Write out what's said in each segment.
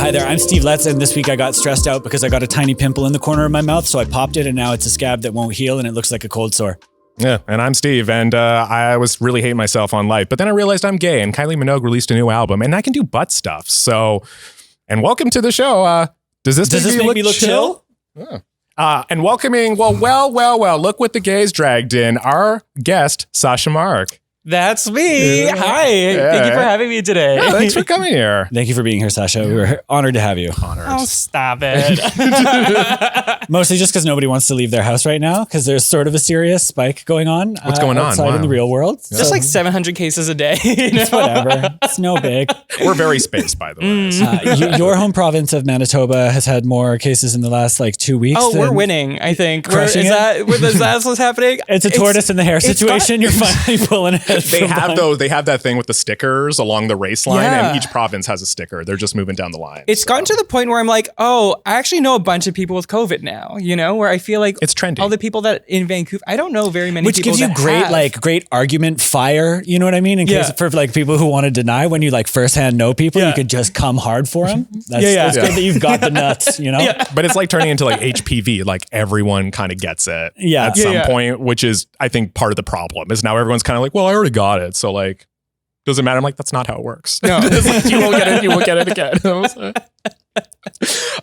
Hi there, I'm Steve Letts, and this week I got stressed out because I got a tiny pimple in the corner of my mouth, so I popped it, and now it's a scab that won't heal, and it looks like a cold sore. Yeah, and I'm Steve, and I was really hating myself on life, but then I realized I'm gay, and Kylie Minogue released a new album, and I can do butt stuff, so... And welcome to the show. Does this make me look chill? Yeah. And welcoming, well, look what the gays dragged in, our guest, Sasha Mark. That's me. Yeah. Hi. Yeah. Thank you for having me today. Yeah, thanks for coming here. Thank you for being here, Sasha. We were honored to have you. Honored. Oh, stop it. Mostly just because nobody wants to leave their house right now because there's sort of a serious spike going on. What's going on? Outside in the real world. Yeah. Just like 700 cases a day. It's whatever. It's no big. We're very spaced, by the way. Your home province of Manitoba has had more cases in the last 2 weeks. Oh, we're winning, I think. Crushing Is that what's happening? It's a tortoise in the hair situation. You're finally pulling it. They have that thing with the stickers along the race line, Yeah. and each province has a sticker. They're just moving down the line. It's gotten to the point where I'm like, oh, I actually know a bunch of people with COVID now, where I feel like It's trendy. all the people that in Vancouver, I don't know very many Which people gives you that great, have. great argument fire. You know what I mean? In case for people who want to deny, when you firsthand know people, you could just come hard for them. That's good that you've got the nuts, But it's like turning into HPV. Everyone kind of gets it at some point, which is, I think, part of the problem is now everyone's kind of like, well, I already got it. So doesn't matter. I'm like, that's not how it works. No. You won't get it. You won't get it again.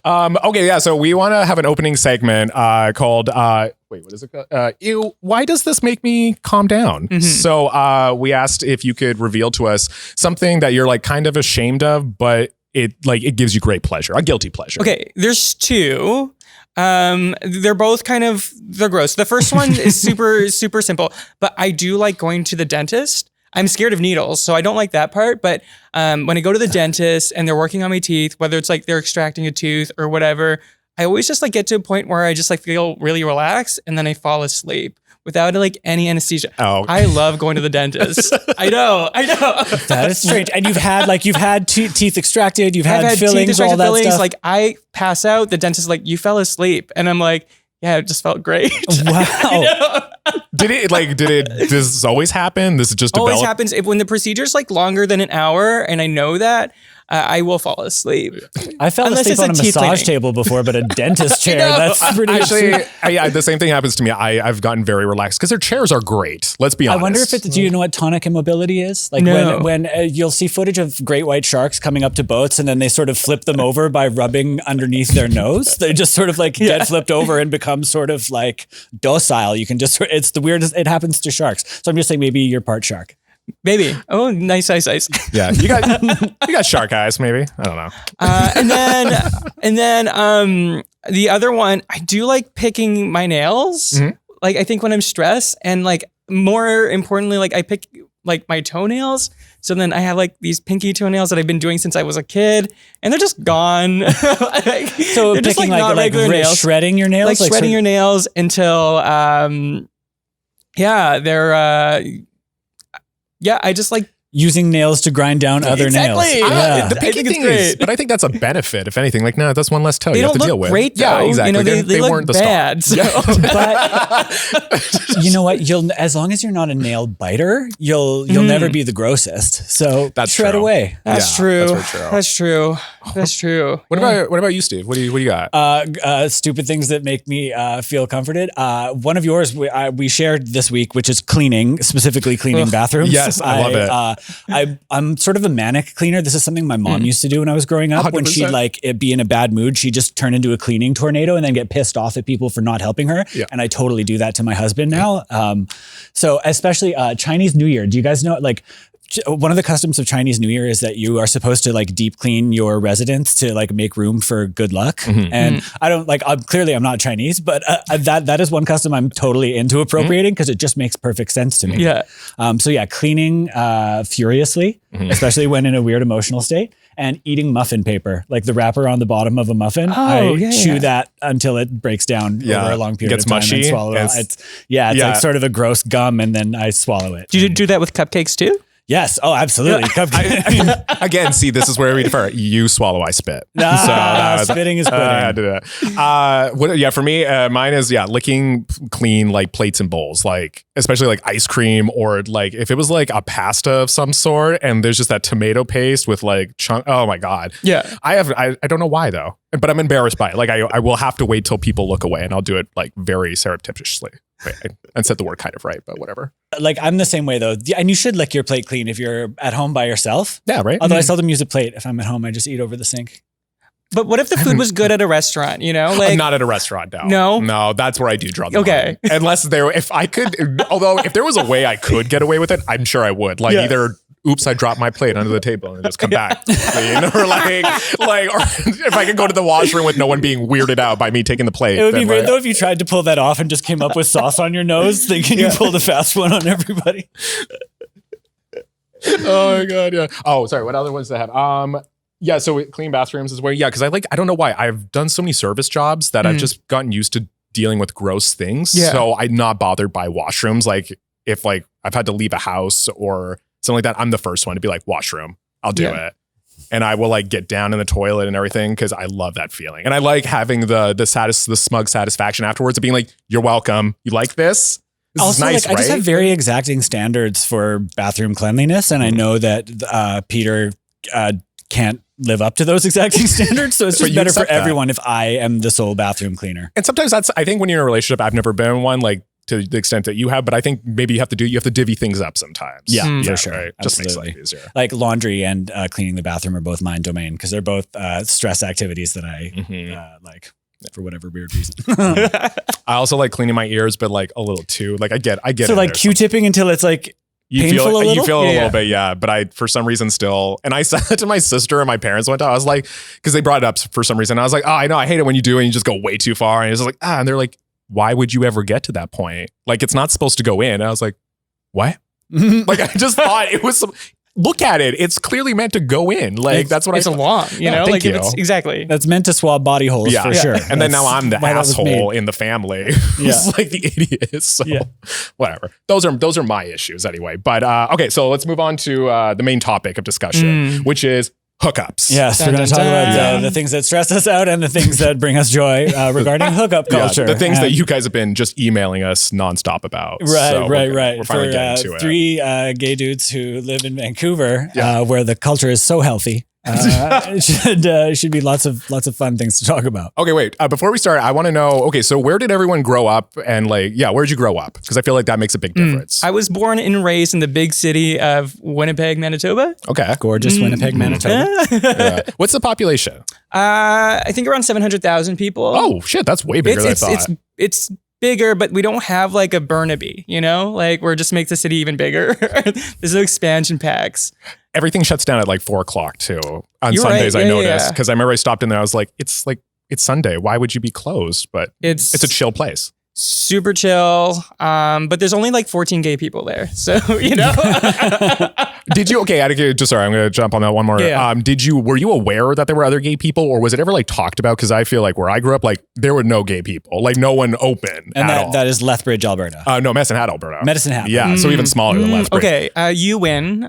Okay, yeah. So we want to have an opening segment called wait, what is it called? Ew, why does this make me calm down? Mm-hmm. So we asked if you could reveal to us something that you're kind of ashamed of, but it gives you great pleasure, a guilty pleasure. Okay, there's two. They're both they're gross. The first one is super, super simple, but I do like going to the dentist. I'm scared of needles, so I don't like that part. But when I go to the dentist and they're working on my teeth, whether it's they're extracting a tooth or whatever, I always just get to a point where I just feel really relaxed and then I fall asleep without any anesthesia. Oh, I love going to the dentist. I know. That is strange. And you've had teeth extracted, you've I've had fillings, all that fillings. stuff. I pass out, the dentist is you fell asleep, and I'm like, yeah, it just felt great. Wow. Does this always happen? This is just always happens when the procedure's longer than an hour, and I know that. I will fall asleep. I fell asleep on a massage table before, but a dentist chair, that's pretty... Actually, yeah, the same thing happens to me. I've gotten very relaxed because their chairs are great. Let's be honest. I wonder if do you know what tonic immobility is? No. When you'll see footage of great white sharks coming up to boats and then they sort of flip them over by rubbing underneath their nose. They just sort of get flipped over and become sort of docile. You can just, it's the weirdest, it happens to sharks. So I'm just saying maybe you're part shark. Maybe. Oh, nice. Yeah, you got shark eyes. Maybe, I don't know. And then the other one, I do like picking my nails. Mm-hmm. I think when I'm stressed, and more importantly, I pick my toenails. So then I have these pinky toenails that I've been doing since I was a kid, and they're just gone. So they're just not regular nails. Shredding your nails, shredding your nails until they're. Yeah, I just using nails to grind down other nails. The pinky thing is, but I think that's a benefit, if anything. No, that's one less toe you have to deal with. Great, though. Yeah, exactly. They weren't look the bad. star. So. But you know what? As long as you're not a nail biter, you'll never be the grossest. So that's shred true. away. That's true. That's true. What about you, Steve? What do you got? Stupid things that make me feel comforted. One of yours we shared this week, which is cleaning, specifically cleaning bathrooms. Yes, I love it. I'm sort of a manic cleaner. This is something my mom used to do when I was growing up. 100%. When she'd be in a bad mood, she'd just turn into a cleaning tornado and then get pissed off at people for not helping her. Yeah. And I totally do that to my husband now. So especially Chinese New Year. Do you guys know one of the customs of Chinese New Year is that you are supposed to deep clean your residence to make room for good luck. Mm-hmm. And I don't I'm not Chinese, but that is one custom I'm totally into appropriating because it just makes perfect sense to me. Yeah. So cleaning furiously, especially when in a weird emotional state, and eating muffin paper, the wrapper on the bottom of a muffin. I chew that until it breaks down over a long period of time mushy, and swallow it. It's sort of a gross gum, and then I swallow it. Do you do that with cupcakes too? Yes. Oh, absolutely. Again, see, this is where we differ. You swallow, I spit. Spitting is pudding. For me, mine is licking clean like plates and bowls, like especially like ice cream or like if it was like a pasta of some sort and there's just that tomato paste with like chunk. Oh my god. Yeah. I don't know why though, but I'm embarrassed by it. Like I will have to wait till people look away and I'll do it like very surreptitiously. And said the word kind of right, but whatever. Like I'm the same way though. And you should lick your plate clean if you're at home by yourself. Yeah, right. Although I seldom use a plate. If I'm at home, I just eat over the sink. But what if the food was good at a restaurant, you know? Like not at a restaurant, no. No, that's where I do draw the line. Unless if I could, although if there was a way I could get away with it, I'm sure I would. Like either oops, I dropped my plate under the table and just come back. Clean, or or if I could go to the washroom with no one being weirded out by me taking the plate. It would be weird though if you tried to pull that off and just came up with sauce on your nose thinking you pulled a fast one on everybody. Oh my god, yeah. Oh, sorry. What other ones do I have? Yeah, so clean bathrooms is where, because I don't know why. I've done so many service jobs that I've just gotten used to dealing with gross things. Yeah. So I'm not bothered by washrooms. Like if like I've had to leave a house or something like that, I'm the first one to be like, washroom, I'll do it. And I will like get down in the toilet and everything because I love that feeling. And I like having the smug satisfaction afterwards of being like, you're welcome. You like this? This also, is nice, I just have very exacting standards for bathroom cleanliness. And I know that Peter can't live up to those exacting standards. So it's just better for everyone if I am the sole bathroom cleaner. And sometimes I think when you're in a relationship, I've never been in one, like to the extent that you have, but I think maybe you have to divvy things up sometimes. Yeah, for sure. Right? Just makes life easier. Like laundry and cleaning the bathroom are both mine domain because they're both stress activities that I like for whatever weird reason. I also like cleaning my ears, but like a little too. Like I get so like Q-tipping until it's like you painful feel a little? You feel a little bit, yeah. But I, for some reason, still, and I said that to my sister and my parents one time. I was like, because they brought it up for some reason. I was like, oh, I know, I hate it when you do it and you just go way too far. And it's like, and they're like, why would you ever get to that point? Like, it's not supposed to go in. And I was like, what? Like, I just thought it was some. Look at it. It's clearly meant to go in. Like, that's what it's a long, you know? Like, if it's exactly. That's meant to swab body holes for sure. And then now I'm the asshole in the family. Who's like the idiot. So whatever. Those are my issues anyway. But okay, so let's move on to the main topic of discussion, which is hookups. Yes, we're going to talk about the things that stress us out and the things that bring us joy regarding hookup culture. The things that you guys have been just emailing us nonstop about. Right. We're finally getting to it. 3 gay dudes who live in Vancouver, where the culture is so healthy. It should be lots of fun things to talk about. Okay, wait. Before we start, I want to know. Okay, so where did everyone grow up, and like, where'd you grow up? Because I feel like that makes a big difference. I was born and raised in the big city of Winnipeg, Manitoba. Okay, gorgeous Winnipeg, Manitoba. What's the population? I think around 700,000 people. Oh shit, that's way bigger than I thought. It's bigger, but we don't have like a Burnaby, you know? Like, we're just make the city even bigger. There's no expansion packs. Everything shuts down at like 4:00 too. On Sundays, I noticed. Because I remember I stopped in there. I was like, it's Sunday. Why would you be closed? But it's a chill place. Super chill. But there's only like 14 gay people there. So, you know. Did you, sorry, I'm going to jump on that one more. Yeah. Were you aware that there were other gay people, or was it ever like talked about? Because I feel like where I grew up, like there were no gay people, like no one open and at all. That is Lethbridge, Alberta. No, Medicine Hat, Alberta. Medicine Hat. Yeah, so even smaller than Lethbridge. Okay, you win.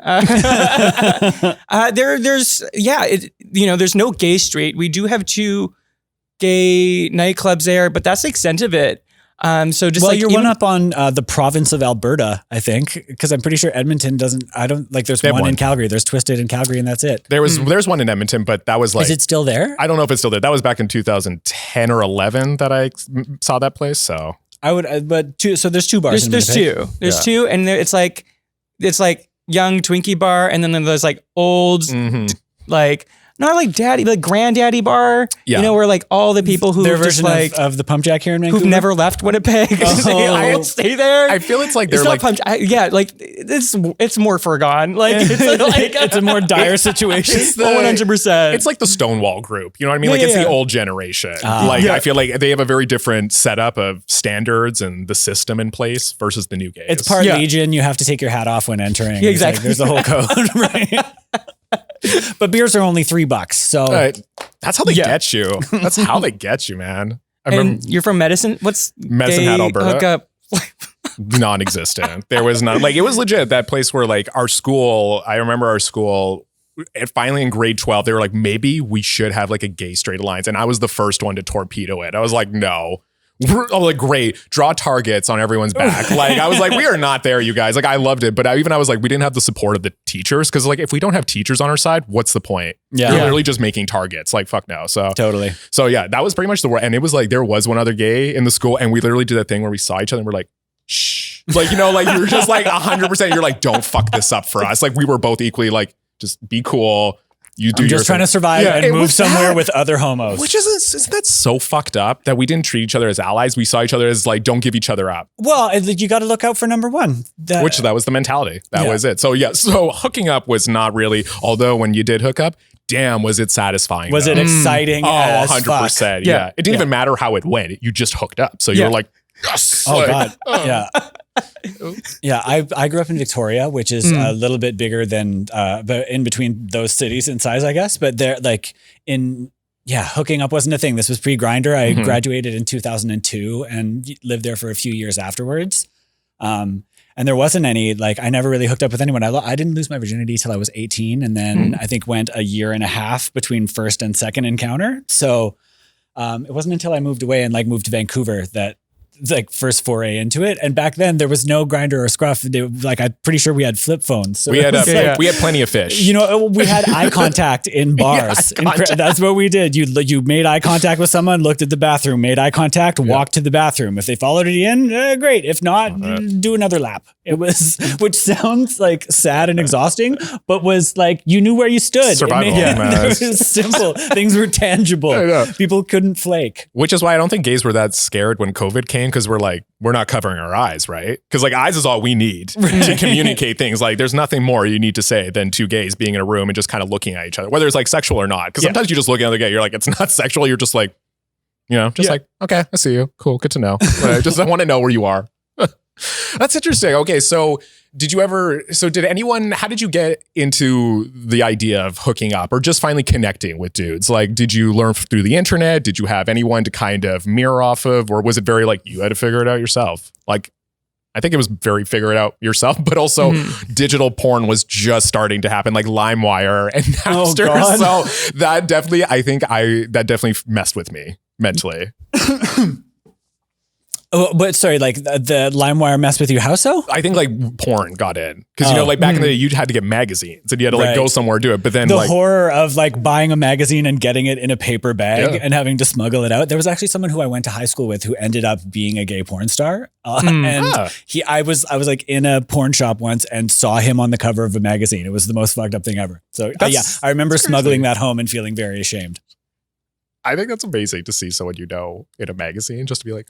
There's no gay street. We do have 2 gay nightclubs there, but that's the extent of it. You're one up on the province of Alberta, I think, because I'm pretty sure Edmonton doesn't. There's one in Calgary. There's Twisted in Calgary, and that's it. There's one in Edmonton, but that was like. Is it still there? I don't know if it's still there. That was back in 2010 or 11 that I saw that place. So I would, so there's 2 bars. There's 2. There's 2, and it's like young Twinkie bar, and then there's like old like. Not like daddy, like granddaddy bar. Yeah. You know, where like all the people who their just version like of the Pump Jack here in Vancouver, who've never left Winnipeg. I'll stay there. I feel it's like they're like it's more forgone. Like it's a more dire situation. 100%. It's like the Stonewall group. You know what I mean? It's the old generation. I feel like they have a very different setup of standards and the system in place versus the new gays. It's part Legion. You have to take your hat off when entering. Yeah, exactly. There's a whole code, right? But beers are only $3, so that's how they get you. That's how they get you, man. And you're from Medicine? What's Medicine Hat, Alberta? Hookup? non-existent. There was not, like, it was legit that place where like our school, I remember our school, and finally in grade 12, they were like, maybe we should have like a gay straight alliance. And I was the first one to torpedo it. I was like, no. We're like, great, draw targets on everyone's back. Like, I was like, we are not there, you guys. Like, I loved it. But I was like, we didn't have the support of the teachers. Cause like, if we don't have teachers on our side, what's the point? Yeah. You're literally just making targets. Like, fuck no. So Totally. So yeah, that was pretty much the word. And it was like, there was one other gay in the school. And we literally did that thing where we saw each other and we're like, shh. Like, you know, like you were just like 100%. You're like, don't fuck this up for us. Like, we were both equally like, just be cool. You do. I'm just trying to survive and move somewhere with other homos. Which isn't that so fucked up that we didn't treat each other as allies? We saw each other as like, don't give each other up. Well, you got to look out for number one. That was the mentality. That was it. So yeah. So hooking up was not really. Although when you did hook up, damn, was it satisfying? Was it exciting? Oh, as 100%. Fuck. Yeah. It didn't even matter how it went. You just hooked up. So you were like, yes. Oh like, God. Yeah. Yeah, I grew up in Victoria, which is a little bit bigger than but in between those cities in size, I guess. But they're like hooking up wasn't a thing. This was pre-Grindr. I graduated in 2002 and lived there for a few years afterwards. And there wasn't any, like, I never really hooked up with anyone. I didn't lose my virginity till I was 18, and then I think went a year and a half between first and second encounter. So it wasn't until I moved away and like moved to Vancouver that like first foray into it. And back then there was no Grindr or Scruff. Like, I'm pretty sure we had flip phones. So we had plenty of fish. You know, we had eye contact in bars. That's what we did. You made eye contact with someone, looked at the bathroom, made eye contact, walked to the bathroom. If they followed it in, great. If not, do another lap. It was, which sounds like sad and exhausting, but was like, you knew where you stood. Survival. It was simple. Things were tangible. People couldn't flake. Which is why I don't think gays were that scared when COVID came, because we're like, we're not covering our eyes, right? Because like eyes is all we need to communicate things. Like, there's nothing more you need to say than two gays being in a room and just kind of looking at each other, whether it's like sexual or not. Because sometimes you just look at another gay, you're like, it's not sexual. You're just like, you know, just like, okay, I see you. Cool, good to know. I want to know where you are. That's interesting. Okay, so did anyone, how did you get into the idea of hooking up or just finally connecting with dudes? Like, did you learn through the internet? Did you have anyone to kind of mirror off of? Or was it very like, you had to figure it out yourself? Like, I think it was very figure it out yourself, but also digital porn was just starting to happen, like LimeWire and Napster. So that definitely, that definitely messed with me mentally. Oh, but sorry, like the LimeWire messed with you. How so? I think like porn got in because, you know, like back in the day, you had to get magazines and you had to like go somewhere do it. But then the horror of like buying a magazine and getting it in a paper bag and having to smuggle it out. There was actually someone who I went to high school with who ended up being a gay porn star. I was like in a porn shop once and saw him on the cover of a magazine. It was the most fucked up thing ever. So I remember smuggling that home and feeling very ashamed. I think that's amazing to see someone you know in a magazine, just to be like,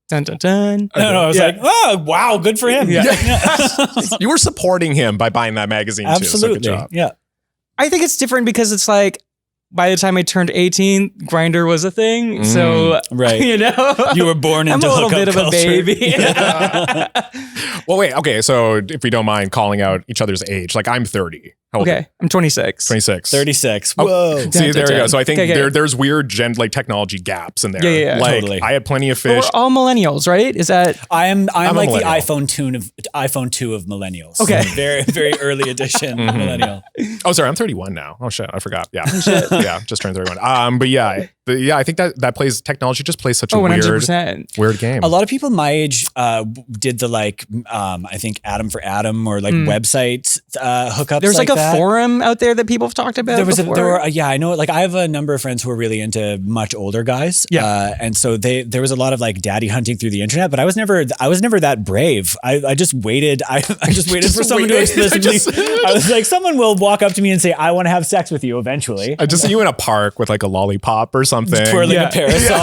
dun, dun, dun. No, I was like, oh, wow, good for him. Yeah. You were supporting him by buying that magazine too. Absolutely. So good job. Yeah. I think it's different because it's like, by the time I turned 18, Grindr was a thing. So, you know, you were born into I'm a little bit of a baby. Well, wait. Okay. So if we don't mind calling out each other's age, like I'm 30. Okay. I'm 26. 26. 36. Oh, whoa. See, there we go. So I think there's weird like technology gaps in there. Yeah. Like totally. I had plenty of fish. We're all millennials, right? Is that? I'm like the iPhone 2 of millennials. Okay. Very, very early edition millennial. Oh, sorry. I'm 31 now. Oh shit. I forgot. Yeah. Yeah. Just turned 31. But yeah. I think that technology just plays such a weird game. A lot of people my age did the like, I think Adam for Adam or like website hookups. There's like a forum out there that people have talked about. I know. Like I have a number of friends who are really into much older guys. Yeah, and so there was a lot of like daddy hunting through the internet. But I was never that brave. I just waited. I just waited for someone to explicitly. I was like, someone will walk up to me and say, "I want to have sex with you." Eventually, I just see you in a park with like a lollipop or something, twirling a parasol.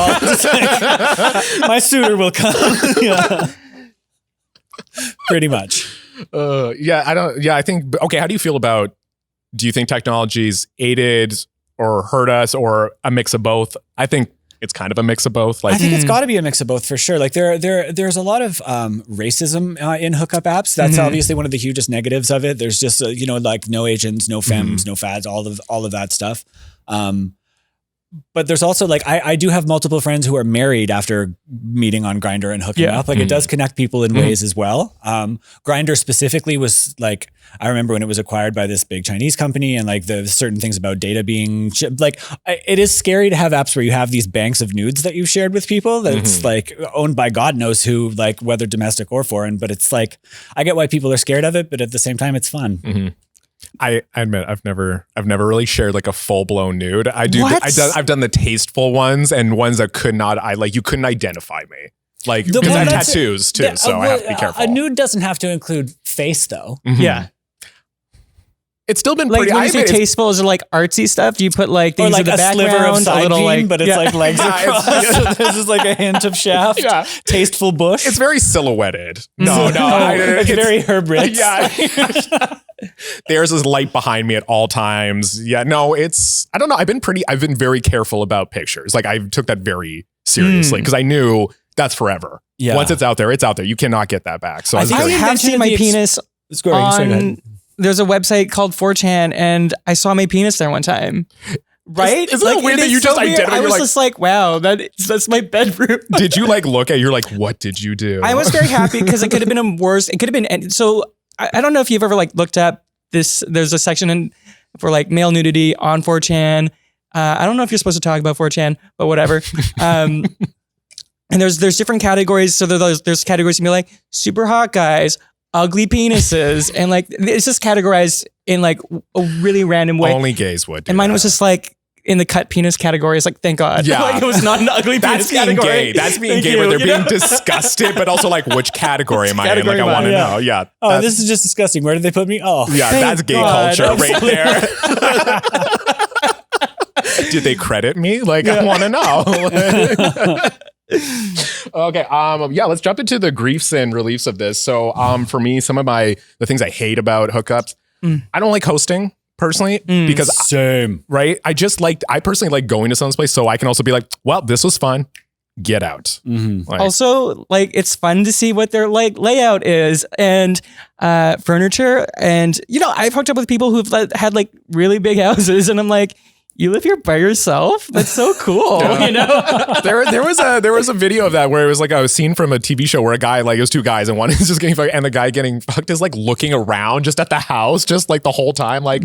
My suitor will come. Pretty much. I think, okay, how do you feel about, do you think technology's aided or hurt us or a mix of both? I think it's kind of a mix of both. Like, I think it's got to be a mix of both for sure. Like there's a lot of racism in hookup apps. That's obviously one of the hugest negatives of it. There's just like no Asians, no femmes, no fads, all of that stuff. But there's also like, I do have multiple friends who are married after meeting on Grindr and hooking up. Like it does connect people in ways as well. Grindr specifically was like, I remember when it was acquired by this big Chinese company and like the certain things about data being like, it is scary to have apps where you have these banks of nudes that you've shared with people that's like owned by God knows who, like whether domestic or foreign, but it's like, I get why people are scared of it, but at the same time, it's fun. I admit I've never really shared like a full blown nude. I've done the tasteful ones and ones that you couldn't identify me. Like because I have tattoos too, so I have to be careful. A nude doesn't have to include face though. Yeah. It's still been like pretty. When you say tasteful, is it like artsy stuff? Do you put like things like in the a background, sliver of side little beam, like, but it's like legs across. So this is like a hint of shaft. Yeah. Tasteful bush. It's very silhouetted. No, it's very Herb Ritz. Yeah. There's this light behind me at all times. Yeah, no, I don't know. I've been very careful about pictures. Like I took that very seriously because I knew that's forever. Yeah. Once it's out there, it's out there. You cannot get that back. So I have seen my penis on. There's a website called 4chan and I saw my penis there one time. Right? Isn't it weird that you just identified? I was just like, wow, that's my bedroom. Did you like look at, you're like, what did you do? I was very happy because it could have been a worse, it could have been, so I don't know if you've ever like looked up this, there's a section for like male nudity on 4chan. I don't know if you're supposed to talk about 4chan, but whatever. And there's different categories. So there's categories to be like super hot guys, ugly penises, and like it's just categorized in like a really random way. Only gays would do and mine that. was just like in the cut penis category. It's like, thank God. Yeah. Like it was not an ugly penis category. Gay. That's being gay where they're being disgusted, but also like, which category am I in? Like I want to know. Yeah. Oh, this is just disgusting. Where did they put me? Oh, yeah, that's gay culture right there. Did they credit me? Like I want to know. Okay. Yeah, let's jump into the griefs and reliefs of this. So, for me, some of the things I hate about hookups, I don't like hosting personally because same. Right. I personally like going to someone's place so I can also be like, well, this was fun. Get out. Like, also, like it's fun to see what their like layout is and furniture. And you know, I've hooked up with people who've had like really big houses, and I'm like, you live here by yourself? That's so cool. Yeah. You know, there was a video of that where it was like a scene from a TV show where a guy, like it was two guys and one is just getting fucked and the guy getting fucked is like looking around just at the house, just like the whole time, like,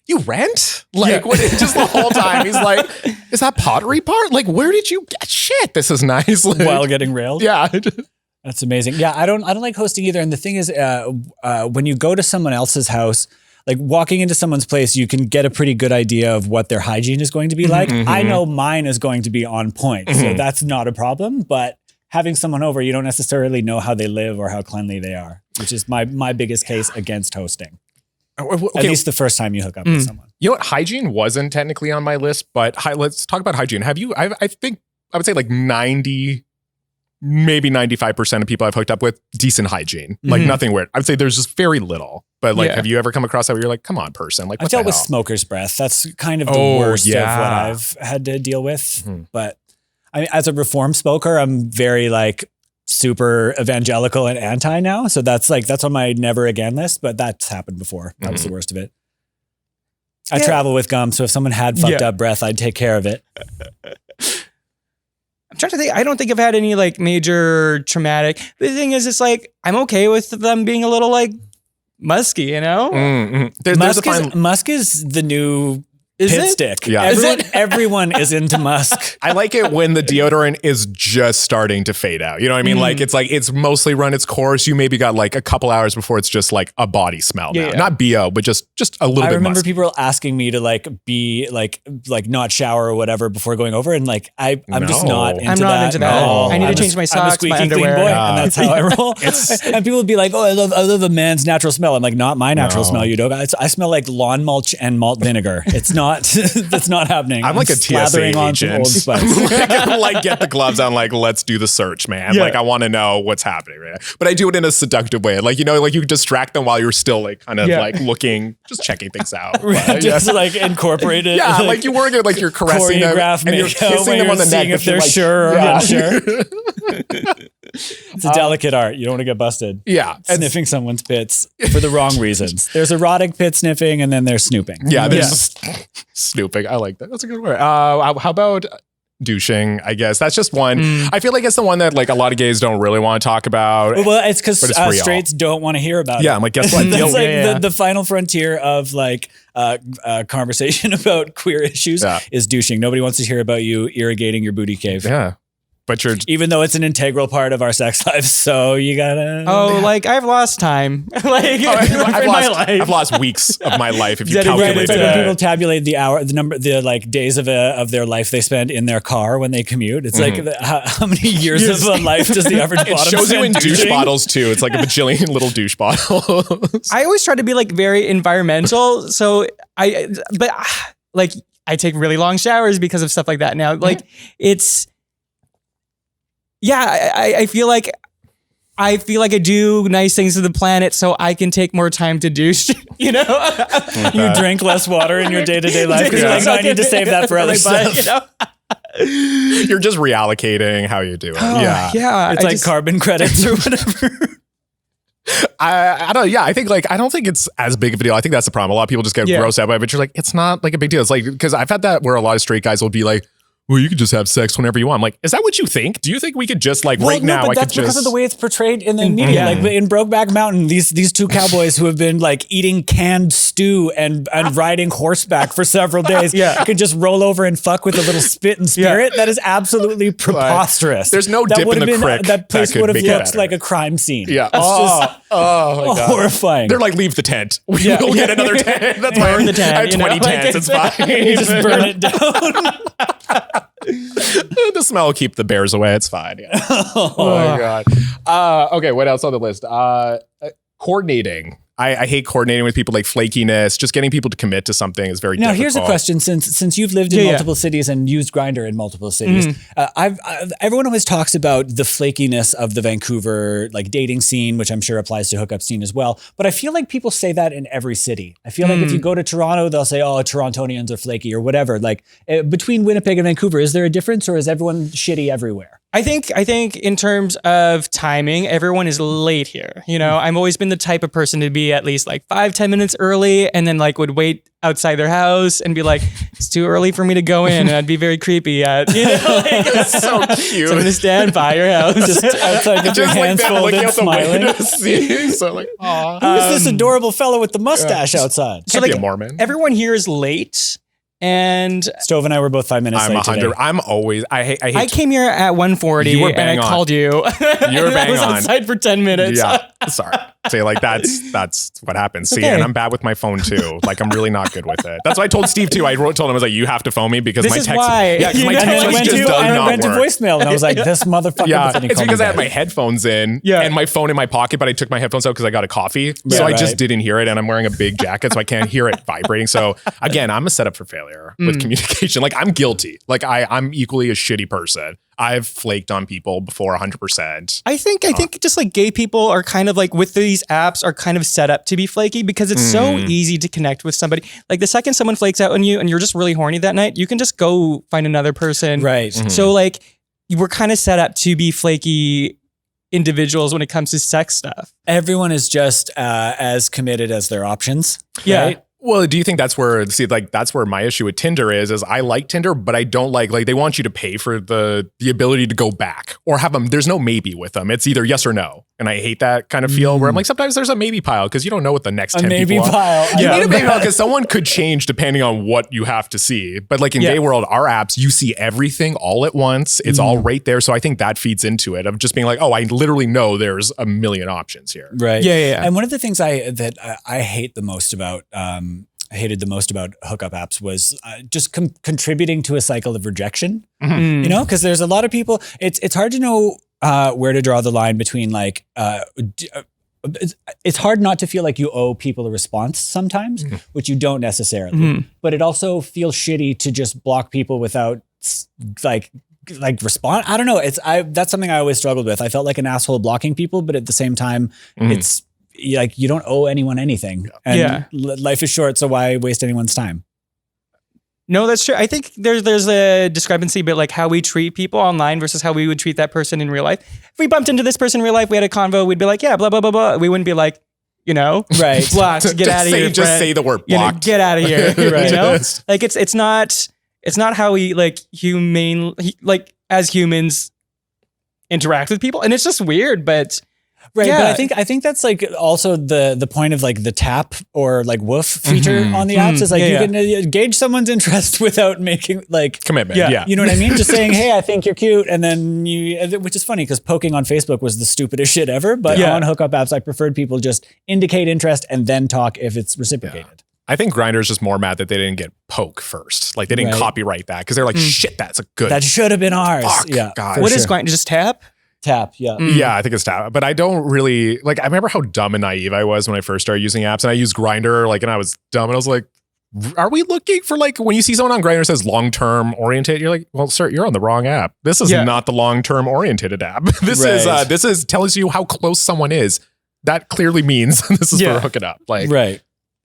you rent? Like what, just the whole time. He's like, is that pottery part? Like, where did you get shit? This is nice. Like, while getting railed. Yeah. That's amazing. Yeah. I don't like hosting either. And the thing is, when you go to someone else's house, like walking into someone's place, you can get a pretty good idea of what their hygiene is going to be like. I know mine is going to be on point, so that's not a problem. But having someone over, you don't necessarily know how they live or how cleanly they are, which is my biggest case against hosting. Okay. At least the first time you hook up with someone. You know what? Hygiene wasn't technically on my list, but let's talk about hygiene. Have you, I think I would say like 90, maybe 95% of people I've hooked up with, decent hygiene. Like nothing weird. I would say there's just very little. But like, have you ever come across that where you're like, come on, person? Like, what I dealt with smoker's breath. That's kind of the worst of what I've had to deal with. But I mean, as a reformed smoker, I'm very like super evangelical and anti now. So that's on my never again list, but that's happened before. That was the worst of it. I travel with gum. So if someone had fucked up breath, I'd take care of it. I'm trying to think. I don't think I've had any like major traumatic. The thing is, it's like, I'm okay with them being a little like musky, you know? Musk is the new pit stick. Yeah. Everyone is into musk. I like it when the deodorant is just starting to fade out. You know what I mean? Like it's mostly run its course. You maybe got like a couple hours before it's just like a body smell now. Not BO, but just a little bit. I remember musky. people asking me to like be like not shower or whatever before going over, and like I'm just not into that. No. I need to change my socks, my underwear, boy, and that's how I roll. And people would be like, "Oh, I love a man's natural smell." I'm like, "Not my natural smell, you dog. I smell like lawn mulch and malt vinegar. It's not." That's not happening. I'm like a TSA agent. Like get the gloves on, like let's do the search, man. Like I want to know what's happening right now. But I do it in a seductive way. Like, you know, like you distract them while you're still like kind of like looking, just checking things out. Just like incorporate it. Yeah, like you work it like you're caressing them and you're kissing them on the neck if they're like, sure or unsure. It's a delicate art. You don't want to get busted. Yeah. Sniffing someone's pits for the wrong reasons. There's erotic pit sniffing and then there's snooping. Yeah, there's Snooping. I like that. That's a good word. How about douching? I guess that's just one. I feel like it's the one that like a lot of gays don't really want to talk about. Well, it's because straights don't want to hear about it. Yeah, I'm like, guess what? That's like the final frontier of like conversation about queer issues is douching. Nobody wants to hear about you irrigating your booty cave. Yeah. But even though it's an integral part of our sex lives, so you gotta. Oh, like I've lost time. I've lost weeks of my life. If you calculate it's like when people tabulate the like days of their life they spend in their car when they commute. It's like how many years of a life does the average bottom? It shows you in douche bottles too. It's like a bajillion little douche bottles. I always try to be like very environmental, so I take really long showers because of stuff like that. Now, like it's. Yeah, I feel like I do nice things to the planet so I can take more time to douche, you know? You drink less water in your day-to-day life because you're like, no, I need to save that for other stuff. You know? You're just reallocating how you do it. Yeah. It's like carbon credits or whatever. I don't know. Yeah, I don't think it's as big of a deal. I think that's the problem. A lot of people just get grossed out by it, but you're like, it's not like a big deal. It's like, because I've had that where a lot of straight guys will be like, well, you could just have sex whenever you want. I'm like, is that what you think? Do you think we could just now? But that's because of the way it's portrayed in the media. Like in Brokeback Mountain, these two cowboys who have been like eating canned stew and riding horseback for several days could just roll over and fuck with a little spit and spirit. That is absolutely preposterous. There's no dip in the crick. That place would have looked like a crime scene. Yeah. That's oh my God. Horrifying. They're like, leave the tent. We'll get another tent. That's fine. Burn the tent. I have 20 tents. It's fine. You just burn it down. The smell will keep the bears away. It's fine. Yeah. Oh my God. Okay, what else on the list? Coordinating. I hate coordinating with people, like flakiness. Just getting people to commit to something is very difficult. Now, here's a question. Since you've lived in multiple cities and used Grindr in multiple cities, everyone always talks about the flakiness of the Vancouver like dating scene, which I'm sure applies to hookup scene as well. But I feel like people say that in every city. I feel like if you go to Toronto, they'll say, "Oh, Torontonians are flaky" or whatever. Like between Winnipeg and Vancouver, is there a difference, or is everyone shitty everywhere? I think in terms of timing, everyone is late here. You know, I've always been the type of person to be at least like 5-10 minutes early, and then like would wait outside their house and be like, it's too early for me to go in, and I'd be very creepy at, you know, like, it's so cute. So I'm gonna stand by your house just outside with your hands folded, smiling. So like, aw. Who is this adorable fellow with the mustache outside? So like, be a Mormon. Everyone here is late. And Stove and I were both 5 minutes late 100. Today. I'm always. I came here at 1:40 and I called you. You were bang on. I was outside for 10 minutes. Yeah, sorry. So like that's what happens. See, and I'm bad with my phone too. Like I'm really not good with it. That's why I told Steve too. I told him I was like, you have to phone me because my text. Yeah, because my text message just does not went to voicemail and I was like, this motherfucker. Yeah, it's because I had my headphones in and my phone in my pocket, but I took my headphones out because I got a coffee, so I just didn't hear it, and I'm wearing a big jacket, so I can't hear it vibrating. So again, I'm a setup for failure with communication. Like I'm guilty. Like I'm equally a shitty person. I've flaked on people before 100%. I think just like gay people are kind of like with these apps are kind of set up to be flaky because it's so easy to connect with somebody. Like the second someone flakes out on you and you're just really horny that night, you can just go find another person. Right. So like we're kind of set up to be flaky individuals when it comes to sex stuff. Everyone is just as committed as their options. Yeah. Right? Well, do you think that's where that's where my issue with Tinder is I like Tinder, but I don't like they want you to pay for the ability to go back or have them. There's no maybe with them. It's either yes or no. And I hate that kind of feel where I'm like, sometimes there's a maybe pile because you don't know what the next 10 maybe people pile. You need a maybe pile because someone could change depending on what you have to see. But like in gay world, our apps, you see everything all at once. It's all right there. So I think that feeds into it of just being like, oh, I literally know there's a million options here. Right. Yeah. And one of the things I hate the most about hated the most about hookup apps was just contributing to a cycle of rejection. You know, because there's a lot of people. It's hard to know where to draw the line between like. It's hard not to feel like you owe people a response sometimes, which you don't necessarily. But it also feels shitty to just block people without like respond. I don't know. That's something I always struggled with. I felt like an asshole blocking people, but at the same time, it's like you don't owe anyone anything, and life is short. So why waste anyone's time? No, that's true. I think there's a discrepancy, but like how we treat people online versus how we would treat that person in real life. If we bumped into this person in real life, we had a convo, we'd be like, yeah, blah, blah, blah, blah. We wouldn't be like, Right. Blocked. Get out of here. Just say the word blocked. Get out of here. Right. Like it's not how we like as humans interact with people, and it's just weird, but. Right, but I think that's like also the point of like the tap or like woof feature on the apps is like you can gauge someone's interest without making like commitment. Yeah. You know what I mean? Just saying, hey, I think you're cute, and then which is funny because poking on Facebook was the stupidest shit ever. But on hookup apps, I preferred people just indicate interest and then talk if it's reciprocated. Yeah. I think Grindr is just more mad that they didn't get poke first. Like they didn't copyright that because they're like, shit, that's a good. That should have been ours. Fuck, yeah. God. What is Grindr? Just tap? Tap, yeah. Yeah, I think it's tap. But I don't really like I remember how dumb and naive I was when I first started using apps, and I used Grindr and I was dumb and I was like, are we looking for like when you see someone on Grindr that says long-term oriented, you're like, well, sir, you're on the wrong app. This is not the long-term oriented app. This is tells you how close someone is. That clearly means this is for hooking up. Like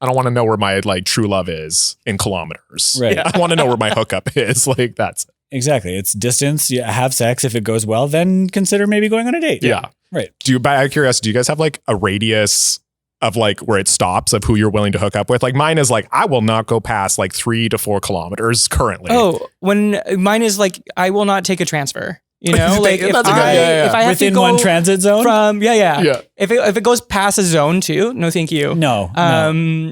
I don't want to know where my like true love is in kilometers. Right. I want to know where my hookup is. Like that's exactly. It's distance. You have sex. If it goes well, then consider maybe going on a date. Yeah. Right. Out of curiosity, do you guys have like a radius of like where it stops of who you're willing to hook up with? Like mine is like, I will not go past like 3 to 4 kilometers currently. Oh, when mine is like, I will not take a transfer. Like if I have within to go one transit zone from, If it goes past a zone too, no, thank you. No.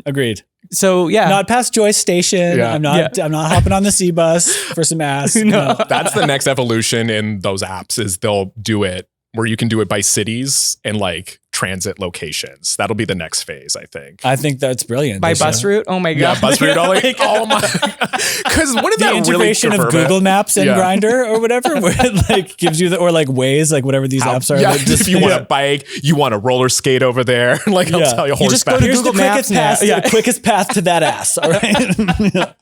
Agreed. So not past Joyce Station. Yeah. I'm not hopping on the C bus for some ass. No. That's the next evolution in those apps is they'll do it where you can do it by cities and like transit locations. That'll be the next phase, I think. I think that's brilliant. By bus route? Oh my God. Yeah, bus route. Oh my. Because what if the that integration really of Google Maps and Grindr or whatever, where it like gives you or like Waze, like whatever these apps are. Yeah, if you want a bike, you want a roller skate over there. Like I'll tell you, you just go to Google Maps path, the quickest path to that ass. All right.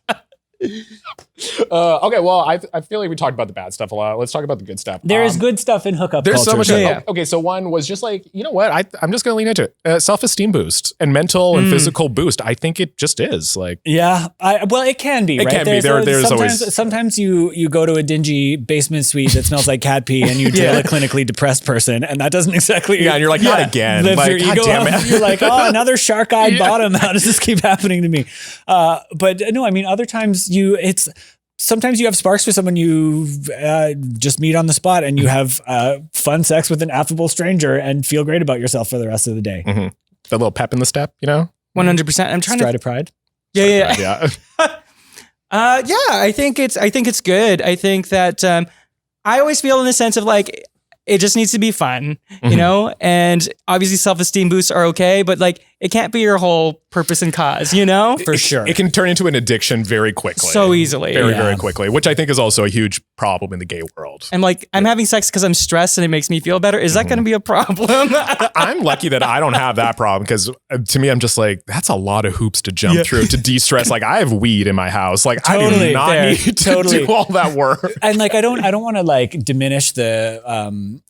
Okay, well, I feel like we talked about the bad stuff a lot. Let's talk about the good stuff. There is good stuff in hookup There's culture. so much. Okay, so one was just like, you know what? I'm just going to lean into it. Self-esteem boost and mental and physical boost. I think it just is like. Yeah, well, it can be. It can be. There's always. Sometimes you go to a dingy basement suite that smells like cat pee and you tail a clinically depressed person, and that doesn't exactly. Yeah, and you're like, not again. Lift like, your ego damn up. it. You're like, oh, another shark-eyed bottom. How does this keep happening to me? But no, I mean, other times sometimes you have sparks with someone you just meet on the spot and you have fun sex with an affable stranger and feel great about yourself for the rest of the day. Mm-hmm. The little pep in the step, 100%. I'm trying Stride of pride. Yeah. I think it's good. I think that I always feel in the sense of like, it just needs to be fun, and obviously self-esteem boosts are okay, but like it can't be your whole purpose and cause, For sure. It can turn into an addiction very quickly. So easily. Very quickly, which I think is also a huge problem in the gay world. And like, I'm having sex because I'm stressed and it makes me feel better. Is that going to be a problem? I'm lucky that I don't have that problem because to me, I'm just like, that's a lot of hoops to jump through to de-stress. Like I have weed in my house. Like I do not need to do all that work. And like, I don't want to like diminish the,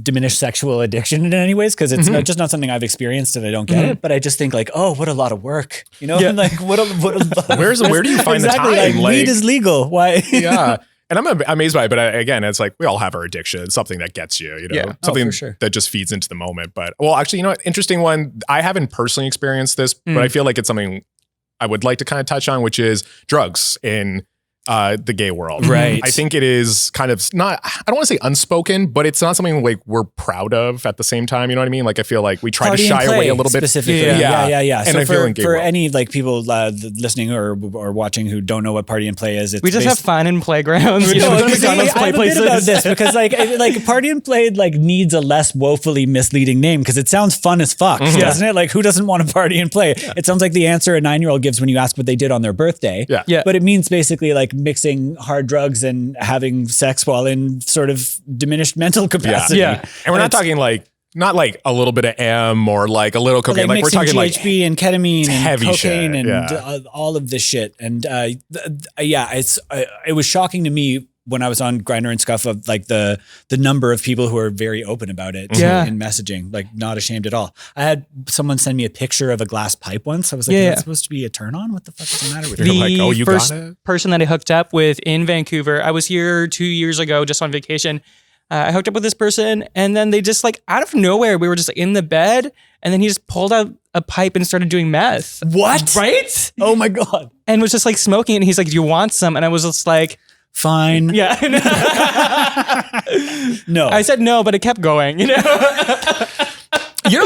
diminish sexual addiction in any ways. Cause it's just not something I've experienced and I don't get it. But I just think like, oh, what a lot of work, And like where do you find the time? Like weed is legal. Why? Yeah. And I'm amazed by it, but again, it's like we all have our addiction. It's something that gets you, something that just feeds into the moment. But well, actually, interesting one. I haven't personally experienced this, but I feel like it's something I would like to kind of touch on, which is drugs in the gay world. Right. I think it is kind of not, I don't want to say unspoken, but it's not something like we're proud of at the same time. You know what I mean? Like, I feel like we try to shy away a little bit. Specifically. Yeah. And so for any like people listening or watching who don't know what party and play is, we just have fun in playgrounds. I have a bit about this because like party and play like needs a less woefully misleading name because it sounds fun as fuck, doesn't it? Like who doesn't want to party and play? Yeah. It sounds like the answer a 9-year-old gives when you ask what they did on their birthday. Yeah. But it means basically like mixing hard drugs and having sex while in sort of diminished mental capacity. Yeah. And we're not talking like, not like a little bit of M or like a little cocaine. Like we're talking GHB and ketamine and heavy cocaine shit. and all of this shit. And it was shocking to me when I was on Grindr and Scuff of like the number of people who are very open about it in messaging, like not ashamed at all. I had someone send me a picture of a glass pipe once. I was like, is that supposed to be a turn on? What the fuck is the matter with you? Like, oh, you first got it? Person that I hooked up with in Vancouver, I was here 2 years ago just on vacation. I hooked up with this person, and then they just like out of nowhere, we were just in the bed, and then he just pulled out a pipe and started doing meth. What? Right? Oh my God. And was just like smoking, and he's like, "Do you want some?" And I was just like, fine. "Yeah." No. I said no, but it kept going. You know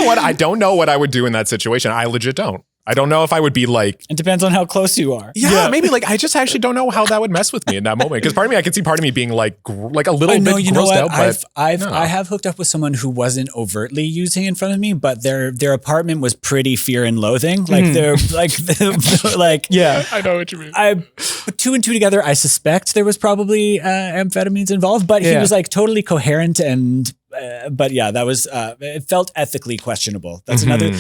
what? I don't know what I would do in that situation. I legit don't. I don't know if I would be like... It depends on how close you are. Yeah, maybe like I just actually don't know how that would mess with me in that moment. Because part of me, I could see part of me being like a little bit grossed out. But I have hooked up with someone who wasn't overtly using in front of me, but their apartment was pretty fear and loathing. Like they're like Yeah, I know what you mean. I put two and two together. I suspect there was probably amphetamines involved, but he was like totally coherent and. But yeah, that was it felt ethically questionable. That's another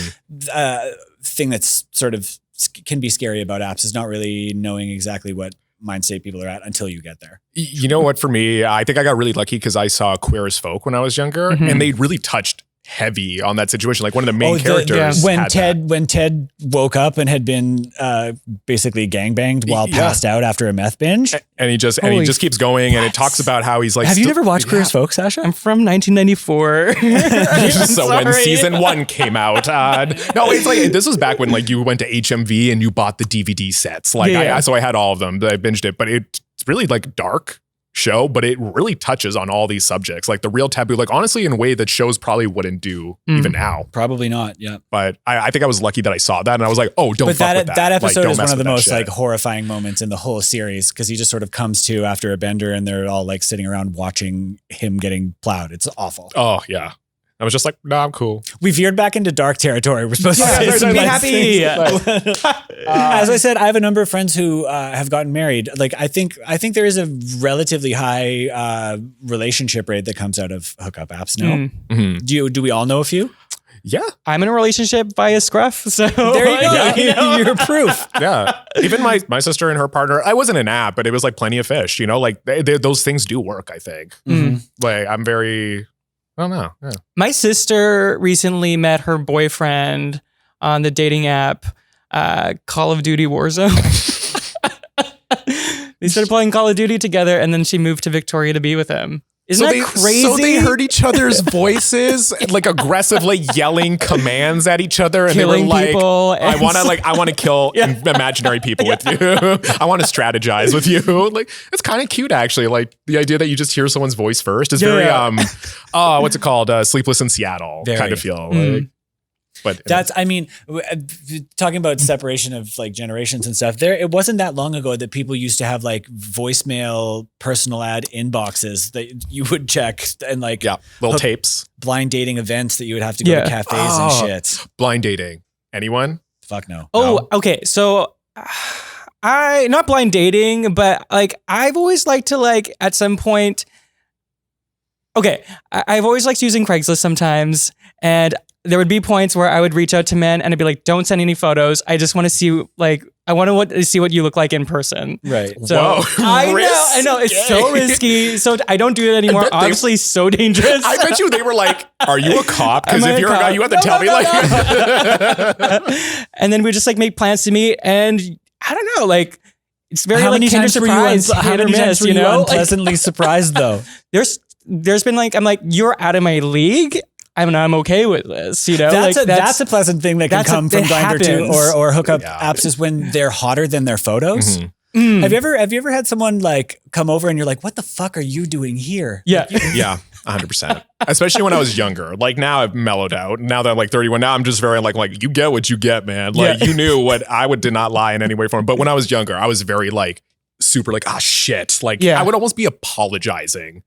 thing that's sort of can be scary about apps is not really knowing exactly what mind state people are at until you get there. You know what? For me, I think I got really lucky because I saw Queer as Folk when I was younger, and they really touched heavy on that situation. Like one of the main characters. When Ted woke up and had been basically gangbanged while passed out after a meth binge, and he just keeps going, and it talks about how he's like. Have you never watched Queer as Folk, Sasha? I'm from 1994. So when season 1 came out, no, it's like this was back when like you went to HMV and you bought the DVD sets. Like so I had all of them. I binged it, but it's really like dark show, but it really touches on all these subjects, like the real taboo, like honestly in a way that shows probably wouldn't do even now. Probably not, yeah. But I think I was lucky that I saw that and I was like, oh, don't fuck with that. That episode like, is one of the most like horrifying moments in the whole series because he just sort of comes to after a bender and they're all like sitting around watching him getting plowed. It's awful. Oh, yeah. I was just like, no, I'm cool. We veered back into dark territory. We're supposed to say be happy. As I said, I have a number of friends who have gotten married. Like I think there is a relatively high relationship rate that comes out of hookup apps. No, do we all know a few? Yeah, I'm in a relationship via Scruff, so there you go. Yeah. You're proof. Yeah, even my sister and her partner. I wasn't an app, but it was like Plenty of Fish. You know, like those things do work. I think. Like I'm very. I don't know. Yeah. My sister recently met her boyfriend on the dating app Call of Duty Warzone. They started playing Call of Duty together, and then she moved to Victoria to be with him. Isn't that crazy? So they heard each other's voices, like aggressively yelling commands at each other, and killing they were like, people "I want to kill imaginary people with you. I want to strategize with you." Like it's kind of cute, actually. Like the idea that you just hear someone's voice first is very what's it called? Sleepless in Seattle kind of feel. Like, but that's, I mean, talking about separation of like generations and stuff, it wasn't that long ago that people used to have like voicemail personal ad inboxes that you would check and like little tapes, blind dating events that you would have to go to cafes and shit. Blind dating. Anyone? Fuck no. Oh, no? Okay. So I not blind dating, but like I've always liked to like at some point. Okay, I've always liked using Craigslist sometimes, and there would be points where I would reach out to men and I'd be like, "Don't send any photos. I just want to see I want to see what you look like in person." Right. So I know it's so risky. So I don't do it anymore. Obviously, so dangerous. I bet you they were like, "Are you a cop?" Because if you're a guy, you have to tell me like. And then we just like make plans to meet, and I don't know, like. It's very how like many times were you unpleasantly surprised though? There's been like I'm like you're out of my league. I'm okay with this. You know, that's a pleasant thing that can come from Grindr too, or hookup apps is when they're hotter than their photos. Have you ever had someone like come over and you're like, what the fuck are you doing here? Yeah, yeah, 100%. Especially when I was younger. Like now I've mellowed out. Now that I'm like 31, now I'm just very like you get what you get, man. Like you knew what I did not lie in any way for him. But when I was younger, I was very like super like shit. Like I would almost be apologizing.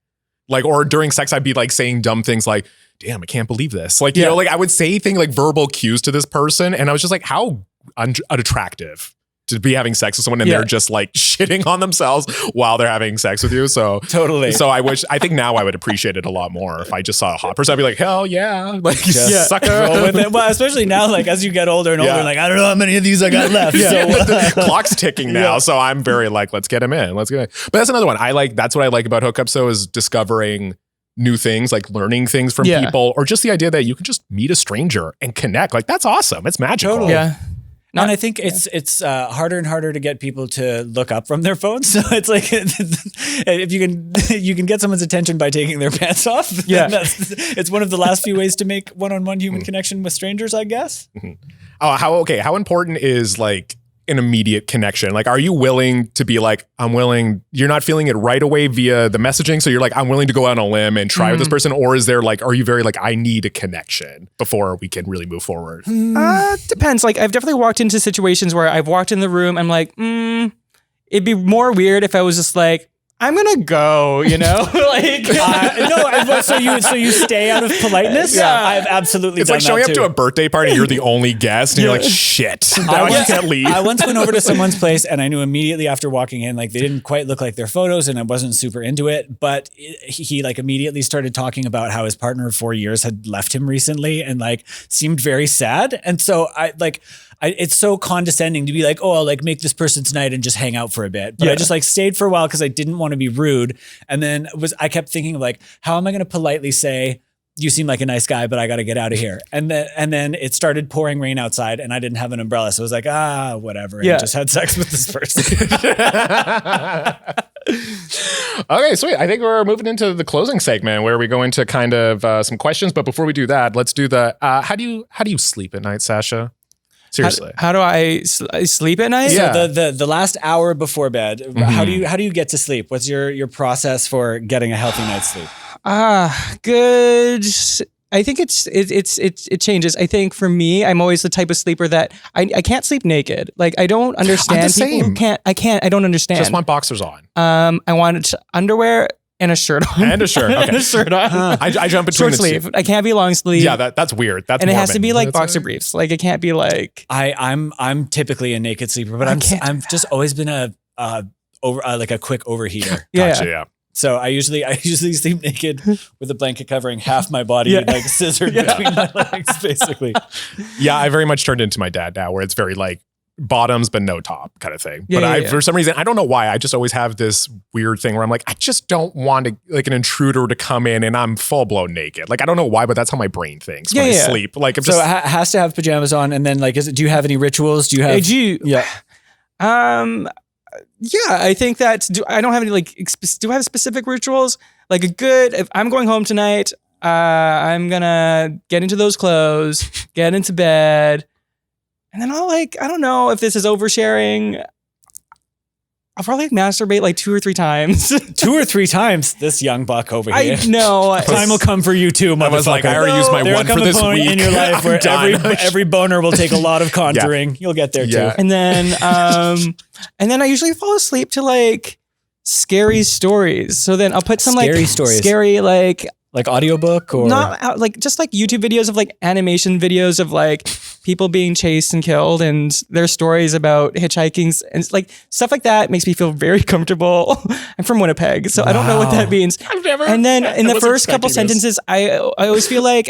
Like or during sex, I'd be like saying dumb things like, damn, I can't believe this. Like, you know, like I would say things like verbal cues to this person. And I was just like, how unattractive to be having sex with someone and they're just like shitting on themselves while they're having sex with you. So totally. So I think now I would appreciate it a lot more. If I just saw a hot person, I'd be like, hell yeah. Like, suck it. Roll with it. Well, especially now, like as you get older and older, like, I don't know how many of these I got left. So the clock's ticking now. So I'm very like, let's get him in. Let's get him in. But that's another one. That's what I like about hookups though, is discovering new things, like learning things from people, or just the idea that you can just meet a stranger and connect. Like that's awesome. It's magical. Totally. Yeah. And I think it's harder and harder to get people to look up from their phones. So it's like if you can get someone's attention by taking their pants off. Yeah, it's one of the last few ways to make one-on-one human connection with strangers, I guess. Oh, how important is like an immediate connection? Like, are you willing to be like, I'm willing, you're not feeling it right away via the messaging, so you're like, I'm willing to go out on a limb and try with this person? Or is there like, are you very like, I need a connection before we can really move forward? Depends. Like, I've definitely walked into situations where I've walked in the room, I'm like, it'd be more weird if I was just like, I'm gonna go, like no. So you stay out of politeness. Yeah. I've absolutely. It's done like showing that up too. to a birthday party. You're the only guest, and you're like, shit. Now you can't leave. I once went over to someone's place, and I knew immediately after walking in, like they didn't quite look like their photos, and I wasn't super into it. But he like immediately started talking about how his partner of 4 years had left him recently, and like seemed very sad. And so it's so condescending to be like, oh, I'll like make this person's night and just hang out for a bit. But I just like stayed for a while because I didn't want to be rude. And then I kept thinking of like, how am I going to politely say, you seem like a nice guy, but I got to get out of here. And then it started pouring rain outside and I didn't have an umbrella. So I was like, whatever. And I just had sex with this person. Okay, sweet. I think we're moving into the closing segment where we go into kind of some questions. But before we do that, let's do the, how do you sleep at night, Sasha? Seriously. How do I sleep at night? Yeah. So the last hour before bed, how do you get to sleep? What's your process for getting a healthy night's sleep? Good. I think it changes. I think for me, I'm always the type of sleeper that I can't sleep naked. Like I don't understand people who can't. I don't understand. Just want boxers on. I want underwear and a shirt on. And a shirt. Okay. And a shirt on. I jump between short sleeve. I can't be long sleeve. Yeah, that's weird. That's and it Mormon. has to be like boxer briefs. Like it can't be like. I'm typically a naked sleeper, but I've just always been a quick overheater. Gotcha, yeah. So I usually sleep naked with a blanket covering half my body, like scissored between my legs, basically. Yeah, I very much turned into my dad now, where it's very like bottoms but no top kind of thing. But for some reason, I don't know why, I just always have this weird thing where I'm like, I just don't want like an intruder to come in and I'm full blown naked. Like I don't know why, but that's how my brain thinks when I sleep. Like it has to have pajamas on, and then like, do you have any rituals? Do you have? Yeah, I think that I don't have any like. Do I have specific rituals? Like if I'm going home tonight, I'm gonna get into those clothes, get into bed, and then I don't know if this is oversharing. I'll probably masturbate like 2 or 3 times. 2 or 3 times? This young buck over here. I know. Time will come for you too, motherfucker. I was like, I already used my one for this week. In your life where every boner will take a lot of conjuring. You'll get there too. And then I usually fall asleep to like scary stories. So then I'll put some scary like audiobook or not like just like YouTube videos of like animation videos of like people being chased and killed and their stories about hitchhiking and like stuff like that makes me feel very comfortable. I'm from Winnipeg, so I don't know what that means. And then in the first couple sentences, I always feel like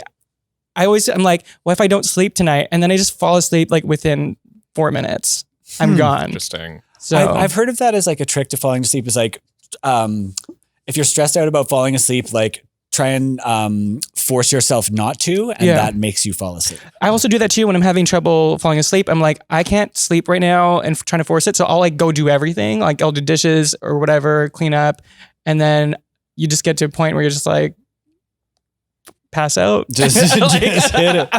I'm like, what if I don't sleep tonight? And then I just fall asleep like within 4 minutes. I'm gone. Interesting. So I've heard of that as like a trick to falling asleep is like, if you're stressed out about falling asleep, like try and force yourself not to, and that makes you fall asleep. I also do that too when I'm having trouble falling asleep. I'm like, I can't sleep right now and trying to force it. So I'll like go do everything. Like I'll do dishes or whatever, clean up. And then you just get to a point where you're just like, pass out. Just hit it.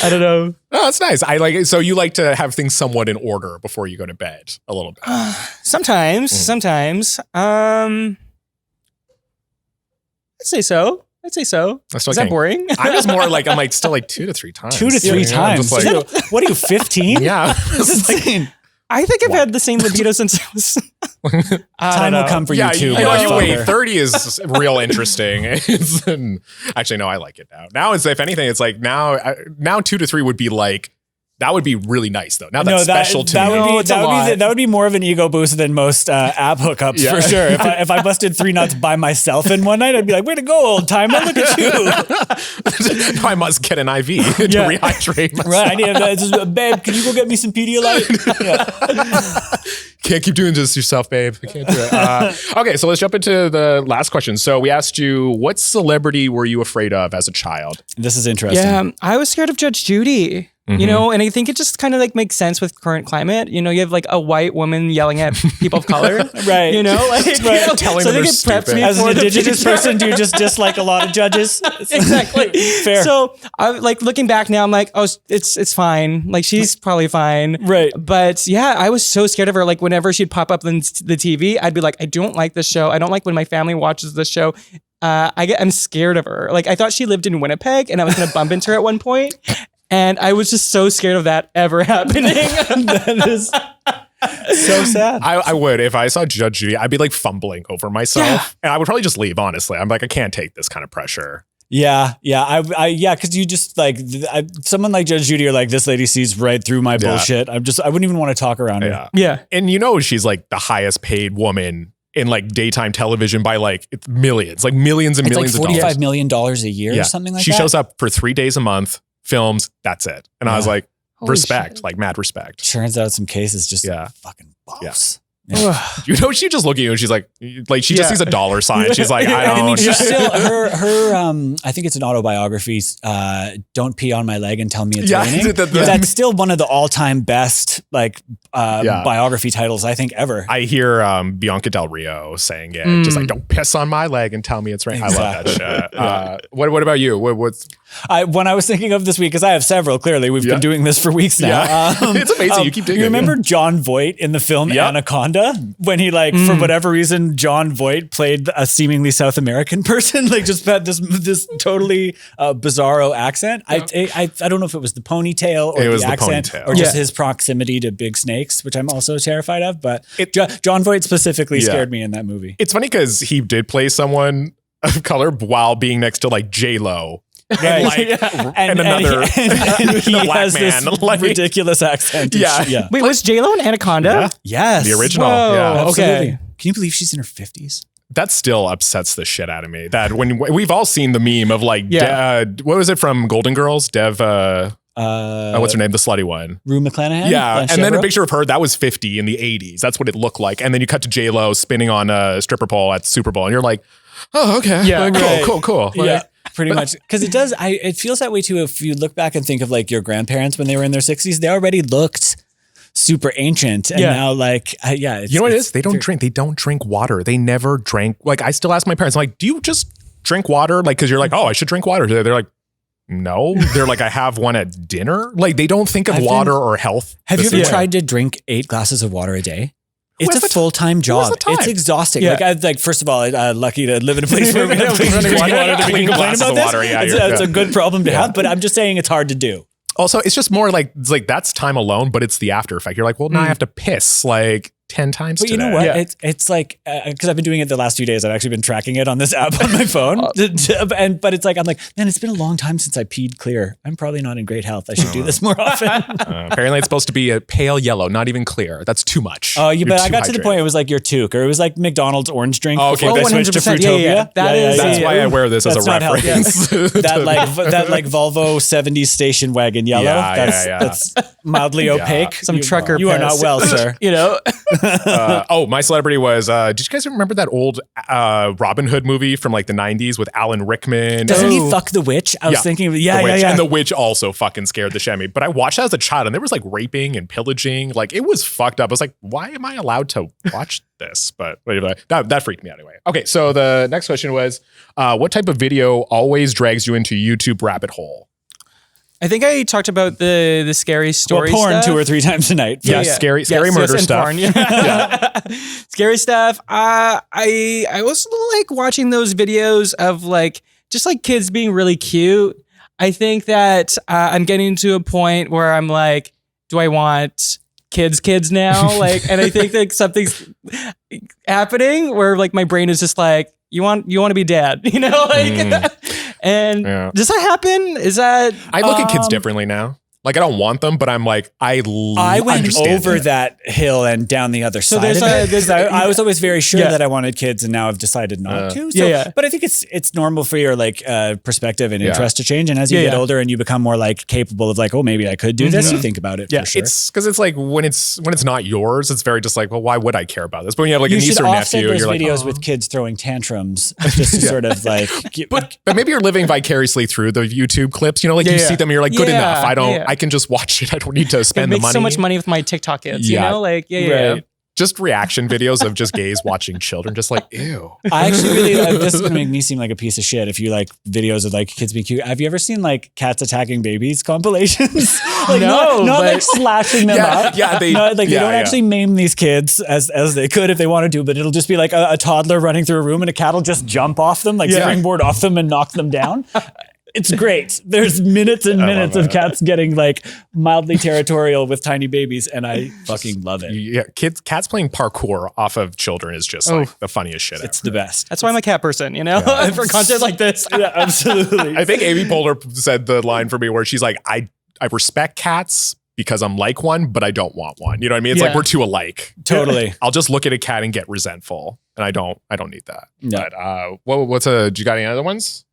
I don't know. Oh, that's nice. I like it. So you like to have things somewhat in order before you go to bed a little bit. Sometimes. I'd say so. Is that boring? I'm just more like, I'm like still like 2 to 3 times. 2 to 3 times. Like, what are you, 15? Yeah. This is insane. I think I've had the same libido since I was... Time will come for you too. Wait, 30 is real interesting. Actually, no, I like it now. Now, if anything, it's like now 2 to 3 would be like, that would be really nice though. Now that's special to me. That would be more of an ego boost than most app hookups for sure. If I busted 3 nuts by myself in one night, I'd be like, way to go, old timer. Look at you. I must get an IV to rehydrate myself. Right. I need babe, can you go get me some Pedialyte? Can't keep doing this yourself, babe. I can't do it. Okay, so let's jump into the last question. So we asked you, what celebrity were you afraid of as a child? This is interesting. Yeah, I was scared of Judge Judy. You know, and I think it just kind of like makes sense with current climate. You know, you have like a white woman yelling at people of color, right? You know, like telling them they're stupid. As an Indigenous person, do you just dislike a lot of judges? Exactly. Fair. So I like looking back now, I'm like, oh, it's fine. Like she's probably fine, right? But yeah, I was so scared of her. Like whenever she'd pop up on the TV, I'd be like, I don't like this show. I don't like when my family watches this show. I'm scared of her. Like I thought she lived in Winnipeg, and I was gonna bump into her at one point. And I was just so scared of that ever happening. That is so sad. I would, if I saw Judge Judy, I'd be like fumbling over myself. And I would probably just leave, honestly. I'm like, I can't take this kind of pressure. Yeah. Because you just like, someone like Judge Judy, or like, this lady sees right through my bullshit. I wouldn't even want to talk around her. Yeah. And you know, she's like the highest paid woman in like daytime television by like millions and millions like of dollars. $45 million a year or something like that. She shows up for 3 days a month. Films, that's it. And I was like, Holy respect, shit. like mad respect. Turns out some cases just fucking balls. Yeah. Yeah. You know, she just looking at you and she's like she just sees a dollar sign. She's like, I don't know. She's still her I think it's an autobiography. Don't pee on my leg and tell me it's raining. That's still one of the all-time best like biography titles I think ever. I hear Bianca Del Rio saying it, just like, don't piss on my leg and tell me it's raining. Exactly. I love that shit. What about you? What's when I was thinking of this week, because I have several, clearly we've been doing this for weeks now. It's amazing. You keep digging. You remember John Voight in the film Anaconda? When he like, for whatever reason, John Voight played a seemingly South American person, like just had this totally bizarro accent. I don't know if it was the ponytail or the accent or just his proximity to big snakes, which I'm also terrified of. But John Voight specifically scared me in that movie. It's funny because he did play someone of color while being next to like J-Lo. Right. And another and he black has man, this like, ridiculous accent. Yeah. Wait, was J-Lo in Anaconda? Yeah. Yes. The original. Whoa, Yeah. okay. Can you believe she's in her 50s? That still upsets the shit out of me. That when we've all seen the meme of like, what was it from Golden Girls? What's her name? The slutty one. Rue McClanahan? Yeah. And then a picture of her, that was 50 in the 80s. That's what it looked like. And then you cut to J-Lo spinning on a stripper pole at the Super Bowl. And you're like, oh, okay. Yeah. Cool. Yeah. Pretty much. Because it feels that way too. If you look back and think of like your grandparents when they were in their 60s, they already looked super ancient. And now like, you know what it is? They don't drink. They don't drink water. They never drank. Like I still ask my parents, I'm like, do you just drink water? Like, cause you're like, oh, I should drink water today. They're like, no. They're like, I have one at dinner. Like they don't think of water or health. Have you ever tried to drink 8 glasses of water a day? It's a full-time job. It's exhausting. Yeah. Like, first of all, I'm lucky to live in a place where we have clean water to be complaining about this. It's a good problem to have, but I'm just saying it's hard to do. Also, it's just more like, it's like that's time alone, but it's the after effect. You're like, well, now I have to piss like 10 times But today. you know what? It's like, because I've been doing it the last few days. I've actually been tracking it on this app on my phone. But it's like, I'm like, man, it's been a long time since I peed clear. I'm probably not in great health. I should do this more often. Apparently it's supposed to be a pale yellow, not even clear. That's too much. Oh, but I got to the point, it was like your touk, or it was like McDonald's orange drink before they switched to 100%. Fruitopia. That's why I wear this as a reference. That like Volvo 70s station wagon yellow. That's mildly opaque. Some trucker You are not piss. well, sir. You know? My celebrity was, did you guys remember that old Robin Hood movie from like the 90s with Alan Rickman? Doesn't he fuck the witch? I was thinking, the witch. And the witch also fucking scared the shit out of me. But I watched that as a child and there was like raping and pillaging. Like it was fucked up. I was like, why am I allowed to watch this? But that freaked me out anyway. Okay, so the next question was, what type of video always drags you into YouTube rabbit hole? I think I talked about the scary story porn stuff. 2 or 3 times a night. Yeah, scary murder and stuff. Porn, Scary stuff. I also like watching those videos of like just like kids being really cute. I think that I'm getting to a point where I'm like, do I want kids now? Like, and I think that something's happening where like my brain is just like, you want to be dad, you know, like. And does that happen? Is that I look at kids differently now. Like I don't want them, but I'm like I went over that hill and down the other side. I was always very sure that I wanted kids, and now I've decided not to. So, but I think it's normal for your like perspective and interest to change. And as you get older and you become more like capable of like, oh, maybe I could do this. You think about it. For sure. It's because it's like when it's not yours, it's very just like, well, why would I care about this? But when you have like a niece or nephew, those you're like, videos with kids throwing tantrums just to sort of like. But maybe you're living vicariously through the YouTube clips. You know, like you see them, and you're like, good enough. I can just watch it. I don't need to spend the money. So much money with my TikTok kids, you know? Like, yeah. Just reaction videos of just gays watching children, just like, ew. I actually really, this is going to make me seem like a piece of shit if you like videos of like kids being cute. Have you ever seen like cats attacking babies compilations? Like not like slashing them up. Yeah, they don't actually maim these kids as they could if they wanted to, but it'll just be like a toddler running through a room and a cat will just jump off them, like springboard off them and knock them down. It's great. There's minutes and minutes of cats getting like mildly territorial with tiny babies, and I fucking love it. Yeah, cats playing parkour off of children is just like the funniest shit It's the best. That's why I'm a cat person, you know, for content like this. Yeah, absolutely. I think Amy Poehler said the line for me where she's like, I respect cats because I'm like one, but I don't want one. You know what I mean? It's like we're too alike. Totally. I'll just look at a cat and get resentful, and I don't need that. No. But do you got any other ones?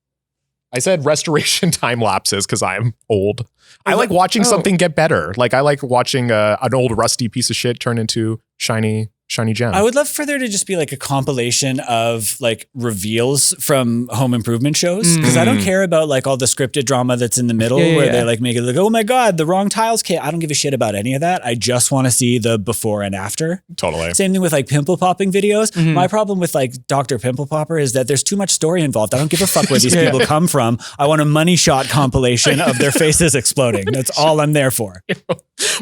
I said restoration time lapses because I'm old. I like watching something get better. Like I like watching an old rusty piece of shit turn into shiny gem. I would love for there to just be like a compilation of like reveals from home improvement shows. Because I don't care about like all the scripted drama that's in the middle where they like make it like, oh my God, the wrong tiles came. I don't give a shit about any of that. I just want to see the before and after. Totally. Same thing with like pimple popping videos. My problem with like Dr. Pimple Popper is that there's too much story involved. I don't give a fuck where these people come from. I want a money shot compilation of their faces exploding. That's all I'm there for.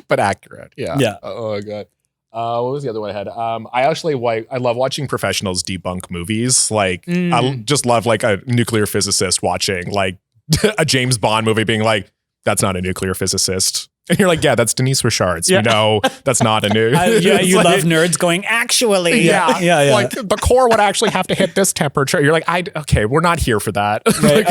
But accurate. Yeah. Yeah. Oh my God. What was the other one I had? I love watching professionals debunk movies. Like I just love like a nuclear physicist watching like a James Bond movie being like, that's not a nuclear physicist. And you're like, yeah, that's Denise Richards. You know, that's not a new. You like, love nerds going, actually. Yeah. Like the core would actually have to hit this temperature. You're like, okay, we're not here for that. Right.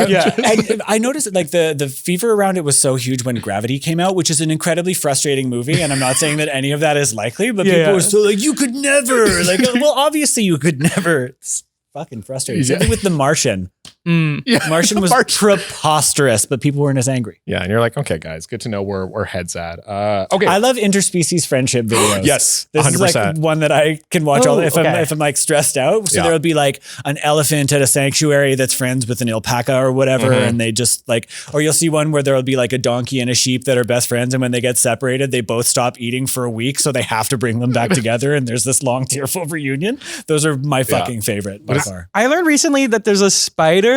And I noticed that like the fever around it was so huge when Gravity came out, which is an incredibly frustrating movie. And I'm not saying that any of that is likely, but people were still like, you could never. Like, well, obviously you could never. It's fucking frustrating. Same thing with The Martian. Martian was preposterous, but people weren't as angry. Yeah, and you're like, okay, guys, good to know where our head's at. Okay, I love interspecies friendship videos. Yes, 100%. This is like one that I can watch if I'm like stressed out. So there will be like an elephant at a sanctuary that's friends with an alpaca or whatever, and they just like, or you'll see one where there will be like a donkey and a sheep that are best friends, and when they get separated, they both stop eating for a week, so they have to bring them back together, and there's this long tearful reunion. Those are my fucking favorite by far. I learned recently that there's a spider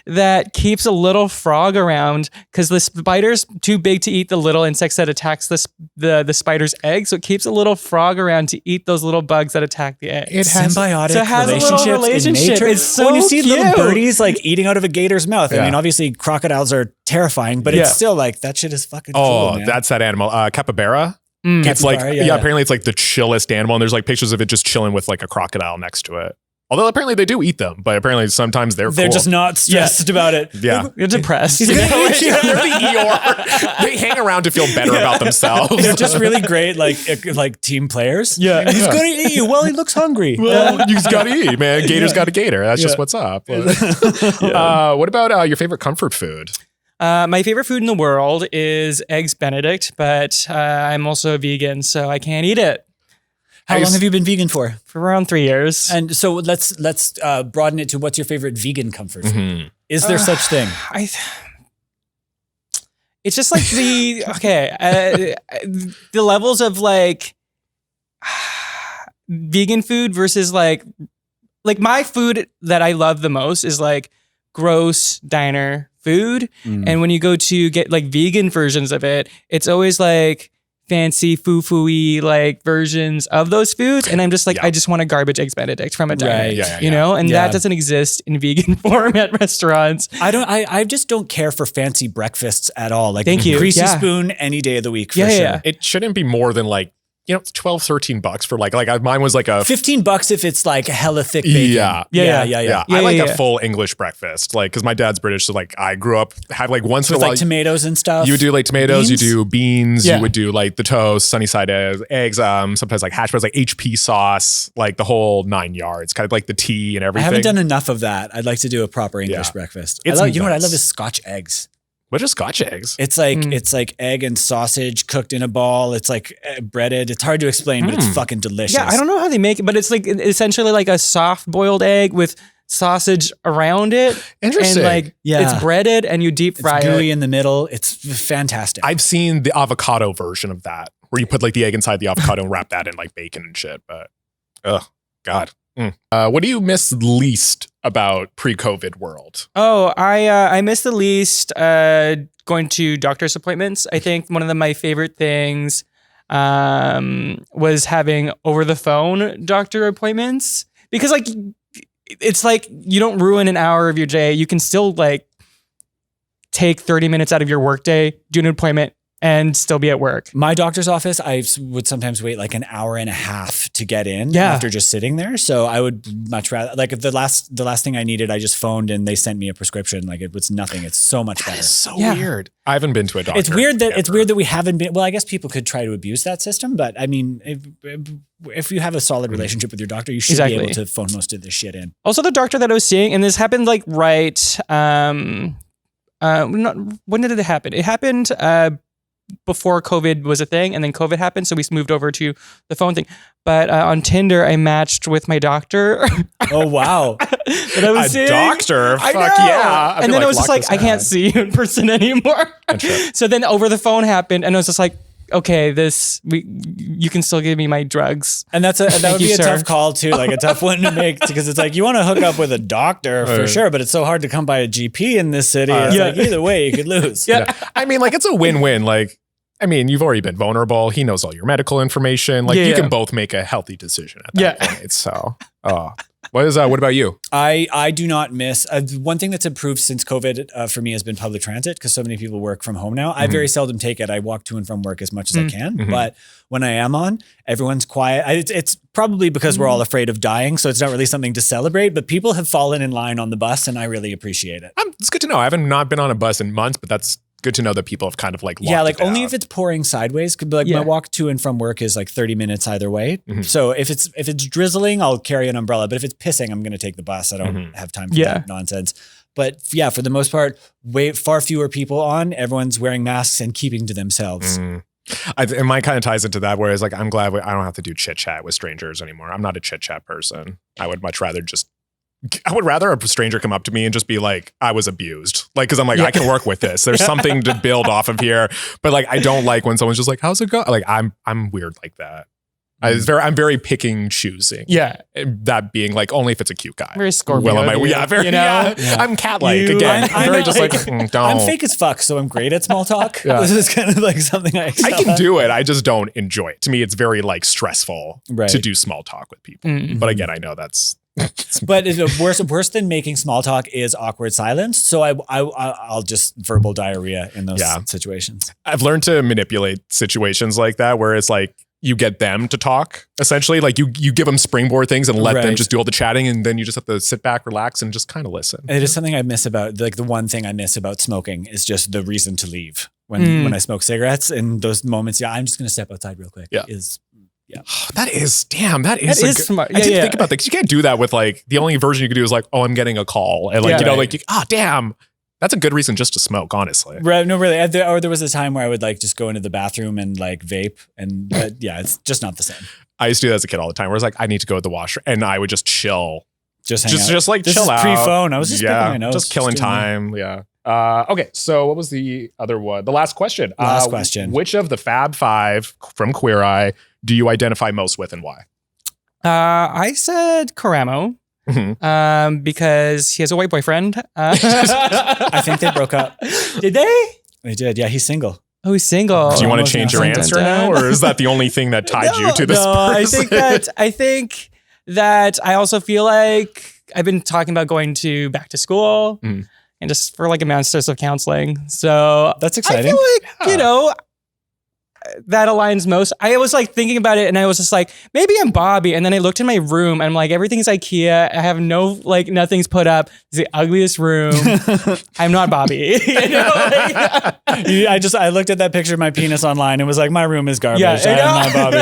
that keeps a little frog around because the spider's too big to eat the little insects that attacks the spider's egg, so it keeps a little frog around to eat those little bugs that attack the egg. It has symbiotic relationships in nature. It's so when you see cute. Little birdies like eating out of a gator's mouth. I mean, obviously crocodiles are terrifying, but it's still like that shit is fucking cool, man. That's that animal. Capybara. It's like apparently it's like the chillest animal, and there's like pictures of it just chilling with like a crocodile next to it. Although apparently they do eat them, but apparently sometimes they're cool. just not stressed about it. Yeah. You're depressed. They're the Eeyore. They hang around to feel better about themselves. They're just really great like team players. Yeah. He's going to eat you. Well, he looks hungry. Well, you've got to eat, man. Gator's got a gator. That's just what's up. What about your favorite comfort food? My favorite food in the world is Eggs Benedict, but I'm also a vegan, so I can't eat it. How long have you been vegan for? For around 3 years. And so let's broaden it to what's your favorite vegan comfort food? Is there such thing? It's just like the levels of like vegan food versus like my food that I love the most is like gross diner food. And when you go to get like vegan versions of it, it's always like fancy foo-foo-y like versions of those foods, and I'm just like, I just want a garbage Eggs Benedict from a diner, you know, and that doesn't exist in vegan form at restaurants. I just don't care for fancy breakfasts at all. Like, thank you, greasy spoon any day of the week for sure. It shouldn't be more than like, you know, it's $12-13 for like mine was like a $15 if it's like hella thick bacon. Yeah. I like a full English breakfast, like because my dad's British, so like I grew up have like once in a while like tomatoes and stuff. You would do like tomatoes, you do beans, you would do like the toast, sunny side eggs, sometimes like hash browns, like HP sauce, like the whole 9 yards, kind of like the tea and everything. I haven't done enough of that. I'd like to do a proper English breakfast. You know what I love is Scotch eggs. What are Scotch eggs? It's like egg and sausage cooked in a ball. It's like breaded. It's hard to explain, but it's fucking delicious. Yeah, I don't know how they make it, but it's like essentially like a soft boiled egg with sausage around it. Interesting. And it's breaded and you deep fry it's it. gooey in the middle. It's fantastic. I've seen the avocado version of that, where you put like the egg inside the avocado and wrap that in like bacon and shit. But, oh, God. What do you miss least about pre-COVID world? Oh, I miss the least going to doctor's appointments. I think one of my favorite things was having over the phone doctor appointments, because like it's like you don't ruin an hour of your day. You can still like take 30 minutes out of your workday, do an appointment, and still be at work. My doctor's office, I would sometimes wait like an hour and a half to get in after just sitting there. So I would much rather, like, if the last thing I needed, I just phoned and they sent me a prescription. Like, it was nothing. It's so much better. It's so weird. I haven't been to a doctor. It's weird that we haven't been. Well, I guess people could try to abuse that system, but I mean, if you have a solid relationship with your doctor, you should be able to phone most of this shit in. Also, the doctor that I was seeing, and this happened like when did it happen? It happened before COVID was a thing, and then COVID happened, so we moved over to the phone thing. But on Tinder, I matched with my doctor. Oh wow! That I was seeing. Doctor? I Fuck know. yeah! And then I was just like, I can't see you in person anymore. So then over the phone happened, and I was just like, okay, you can still give me my drugs. And that would be a tough call too, like a tough one to make, because it's like you want to hook up with a doctor for sure, but it's so hard to come by a GP in this city. It's like either way you could lose. I mean, like, it's a win-win. Like, I mean, you've already been vulnerable. He knows all your medical information. Like, you can both make a healthy decision at that point. So, what about you? I do not miss one thing that's improved since COVID for me has been public transit, because so many people work from home now. I very seldom take it. I walk to and from work as much as I can, but when I am on, everyone's quiet. It's probably because we're all afraid of dying, so it's not really something to celebrate, but people have fallen in line on the bus and I really appreciate it. It's good to know. I haven't not been on a bus in months, but that's good to know that people have kind of like locked it only down. if it's pouring sideways. Could be like my walk to and from work is like 30 minutes either way. So if it's drizzling, I'll carry an umbrella. But if it's pissing, I'm going to take the bus. I don't have time for that nonsense. But yeah, for the most part, far fewer people on. Everyone's wearing masks and keeping to themselves. And mine kind of ties into that, whereas like I'm glad I don't have to do chit chat with strangers anymore. I'm not a chit chat person. I would rather a stranger come up to me and just be like, I was abused. Like, cause I'm like, I can work with this. There's something to build off of here. But like, I don't like when someone's just like, how's it go? Like, I'm weird like that. I'm very picking, choosing. Yeah. That being like, only if it's a cute guy. Very Scorpio. I'm cat-like again. I'm very just like, don't. I'm fake as fuck, so I'm great at small talk. This is kind of like something I can do it. I just don't enjoy it. To me, it's very like stressful to do small talk with people. But again, I know that's, but worse than making small talk is awkward silence. So I'll just verbal diarrhea in those situations. I've learned to manipulate situations like that, where it's like you get them to talk. Essentially, like you give them springboard things and let them just do all the chatting, and then you just have to sit back, relax, and just kind of listen. It is something I miss about, like, the one thing I miss about smoking is just the reason to leave when I smoke cigarettes. In those moments, I'm just going to step outside real quick. That is smart. I didn't think about that, because you can't do that with like, the only version you could do is like, oh, I'm getting a call, and like damn, that's a good reason just to smoke, honestly. Right? No, really. Or there was a time where I would like just go into the bathroom and like vape, and it's just not the same. I used to do that as a kid all the time, where it's like, I need to go to the washroom, and I would just chill, just hang out. Just like this chill is out. Pre-phone. I was just picking my nose, just killing time. Okay, so what was the other one? The last question. Which of the Fab Five from Queer Eye do you identify most with, and why? I said Karamo. Because he has a white boyfriend. I think they broke up. Did they? They did. Yeah, he's single. Oh, he's single. Do you want to change your answer now, or is that the only thing that tied you to this person? I think that I also feel like I've been talking about going back to school and just for like a master's of counseling. So that's exciting. I feel like, that aligns most. I was like thinking about it, and I was just like, maybe I'm Bobby. And then I looked in my room, and I'm like, everything's IKEA. I have nothing's put up. It's the ugliest room. I'm not Bobby. I looked at that picture of my penis online and was like, my room is garbage. I'm not Bobby.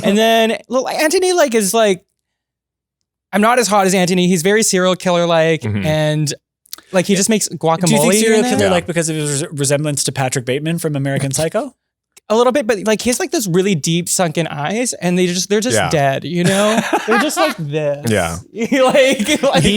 And then Anthony is like, I'm not as hot as Anthony. He's very serial killer and like he just makes guacamole. Do you think serial killer because of his resemblance to Patrick Bateman from American Psycho? A little bit, but like he has like those really deep sunken eyes, and they're just dead, you know? They're just like this. Yeah. He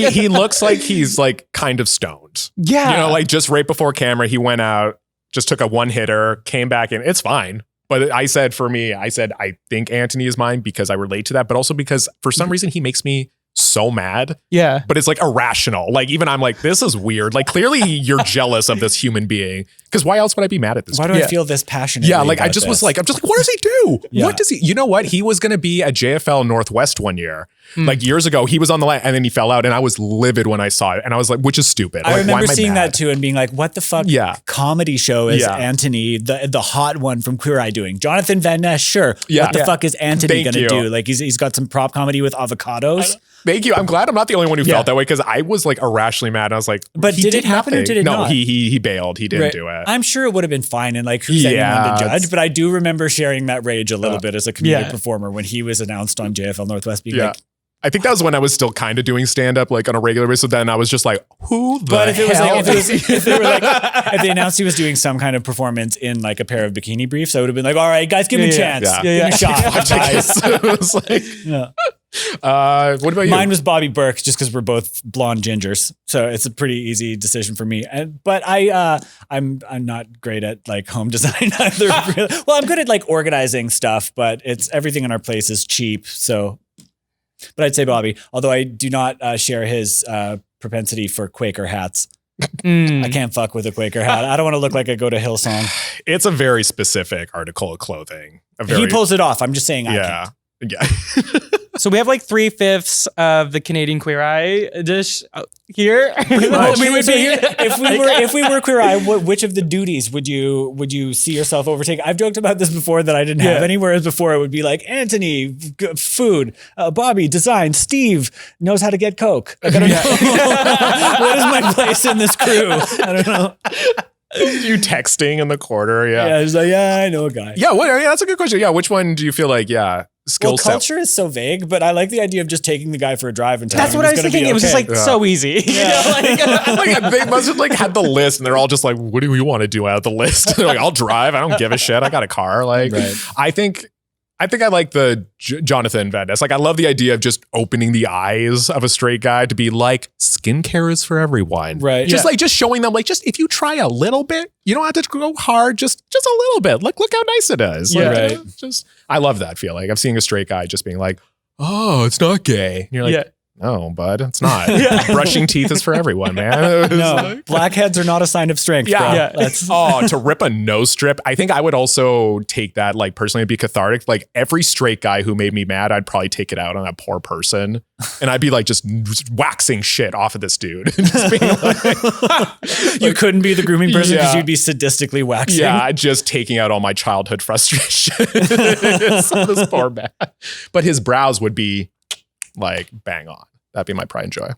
he looks like he's like kind of stoned. Yeah. You know, like just right before camera, he went out, just took a one hitter, came back in. It's fine. But I said I think Antony is mine because I relate to that, but also because for some reason he makes me so mad. Yeah. But it's like irrational. Like even I'm like, this is weird. Like clearly you're jealous of this human being. Because why else would I be mad at this? Why do I feel this passionate? Yeah, like I'm just like, what does he do? Yeah. What does he, you know what? He was going to be at JFL Northwest one year. Like years ago, he was on the line and then he fell out and I was livid when I saw it. And I was like, which is stupid. I like, remember why am I seeing mad? that too and being like, what the fuck comedy show is Antony, the hot one from Queer Eye doing? Jonathan Van Ness, sure. Yeah. What the fuck is Antony going to you. do? Like he's got some prop comedy with avocados. Thank you. I'm glad I'm not the only one who felt that way because I was like irrationally mad. And I was like, but did it happen or did it not? No, he bailed. He didn't do it. I'm sure it would have been fine and like who's anyone to judge, but I do remember sharing that rage a little bit as a comedic performer when he was announced on JFL Northwest being like, I think that was when I was still kind of doing stand up like on a regular basis. So then I was just like, who the But if it was hell like, if they announced he was doing some kind of performance in like a pair of bikini briefs, I would have been like, all right, guys, give me a chance. Give me a shot, guys. It was like, what about you? Mine was Bobby Burke, just because we're both blonde gingers, so it's a pretty easy decision for me. But I'm not great at like home design either. Really. Well, I'm good at like organizing stuff, but it's everything in our place is cheap. So, but I'd say Bobby, although I do not share his propensity for Quaker hats. I can't fuck with a Quaker hat. I don't want to look like I go to Hillsong. It's a very specific article of clothing. He pulls it off. I'm just saying. I can't. Yeah. So we have like 3/5 of the Canadian Queer Eye dish here. If we were Queer Eye, which of the duties would you see yourself overtake? I've joked about this before that I didn't have any, whereas before it would be like Antony, food, Bobby, design, Steve knows how to get Coke. Like, I don't know. What is my place in this crew? I don't know. You texting in the corner, Yeah, he's like, I know a guy. Yeah, that's a good question. Yeah, which one do you feel like, skill set? Culture is so vague, but I like the idea of just taking the guy for a drive and telling That's what I was thinking. It was just like so easy. Yeah. Like they must have like had the list and they're all just like, what do you want to do out of the list? They're like, I'll drive. I don't give a shit. I got a car. Like, I think I like the Jonathan Van Ness. Like, I love the idea of just opening the eyes of a straight guy to be like, skincare is for everyone. Right. Just like, just showing them like, just if you try a little bit, you don't have to go hard. Just a little bit. Look how nice it is. Like, I love that feeling of seeing a straight guy just being like, oh, it's not gay. And you're like, no, bud, it's not. Brushing teeth is for everyone, man. No, blackheads are not a sign of strength. Yeah. Bro. To rip a nose strip. I think I would also take that, like, personally, be cathartic. Like, every straight guy who made me mad, I'd probably take it out on that poor person. And I'd be like, just waxing shit off of this dude. Just being like, you couldn't be the grooming person because you'd be sadistically waxing. Yeah, just taking out all my childhood frustration. This poor man. But his brows would be like bang on. That'd be my pride and joy.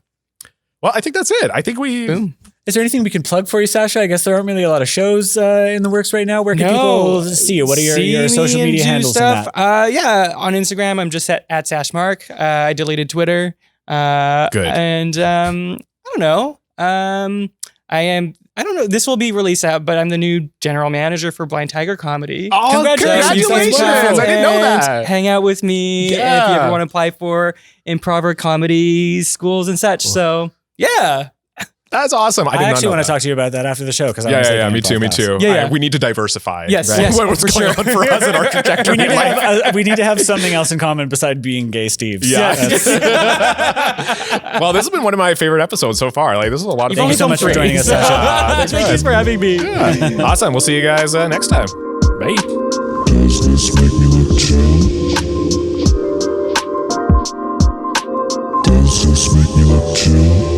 Well, I think that's it. I think we... Boom. Is there anything we can plug for you, Sasha? I guess there aren't really a lot of shows in the works right now. Where can people see you? What are your social media handles? On Instagram, I'm just at Sasha Mark. I deleted Twitter. Good. And I don't know. I don't know. This will be released out, but I'm the new general manager for Blind Tiger Comedy. Oh, congratulations! I didn't know that. Hang out with me if you ever want to apply for improv comedy schools and such. So, yeah. That's awesome. I actually want to talk to you about that after the show. Because me too. Yeah. We need to diversify. Yes. What's going on for us in our trajectory? We need to have something else in common besides being gay Steve. Yeah. Well, this has been one of my favorite episodes so far. Like, this is a lot of fun. Thank you so much for joining us, Sasha. Thank you for having me. Yeah. Awesome. We'll see you guys next time. Bye. Does this make me look chill? Does this make me look chill?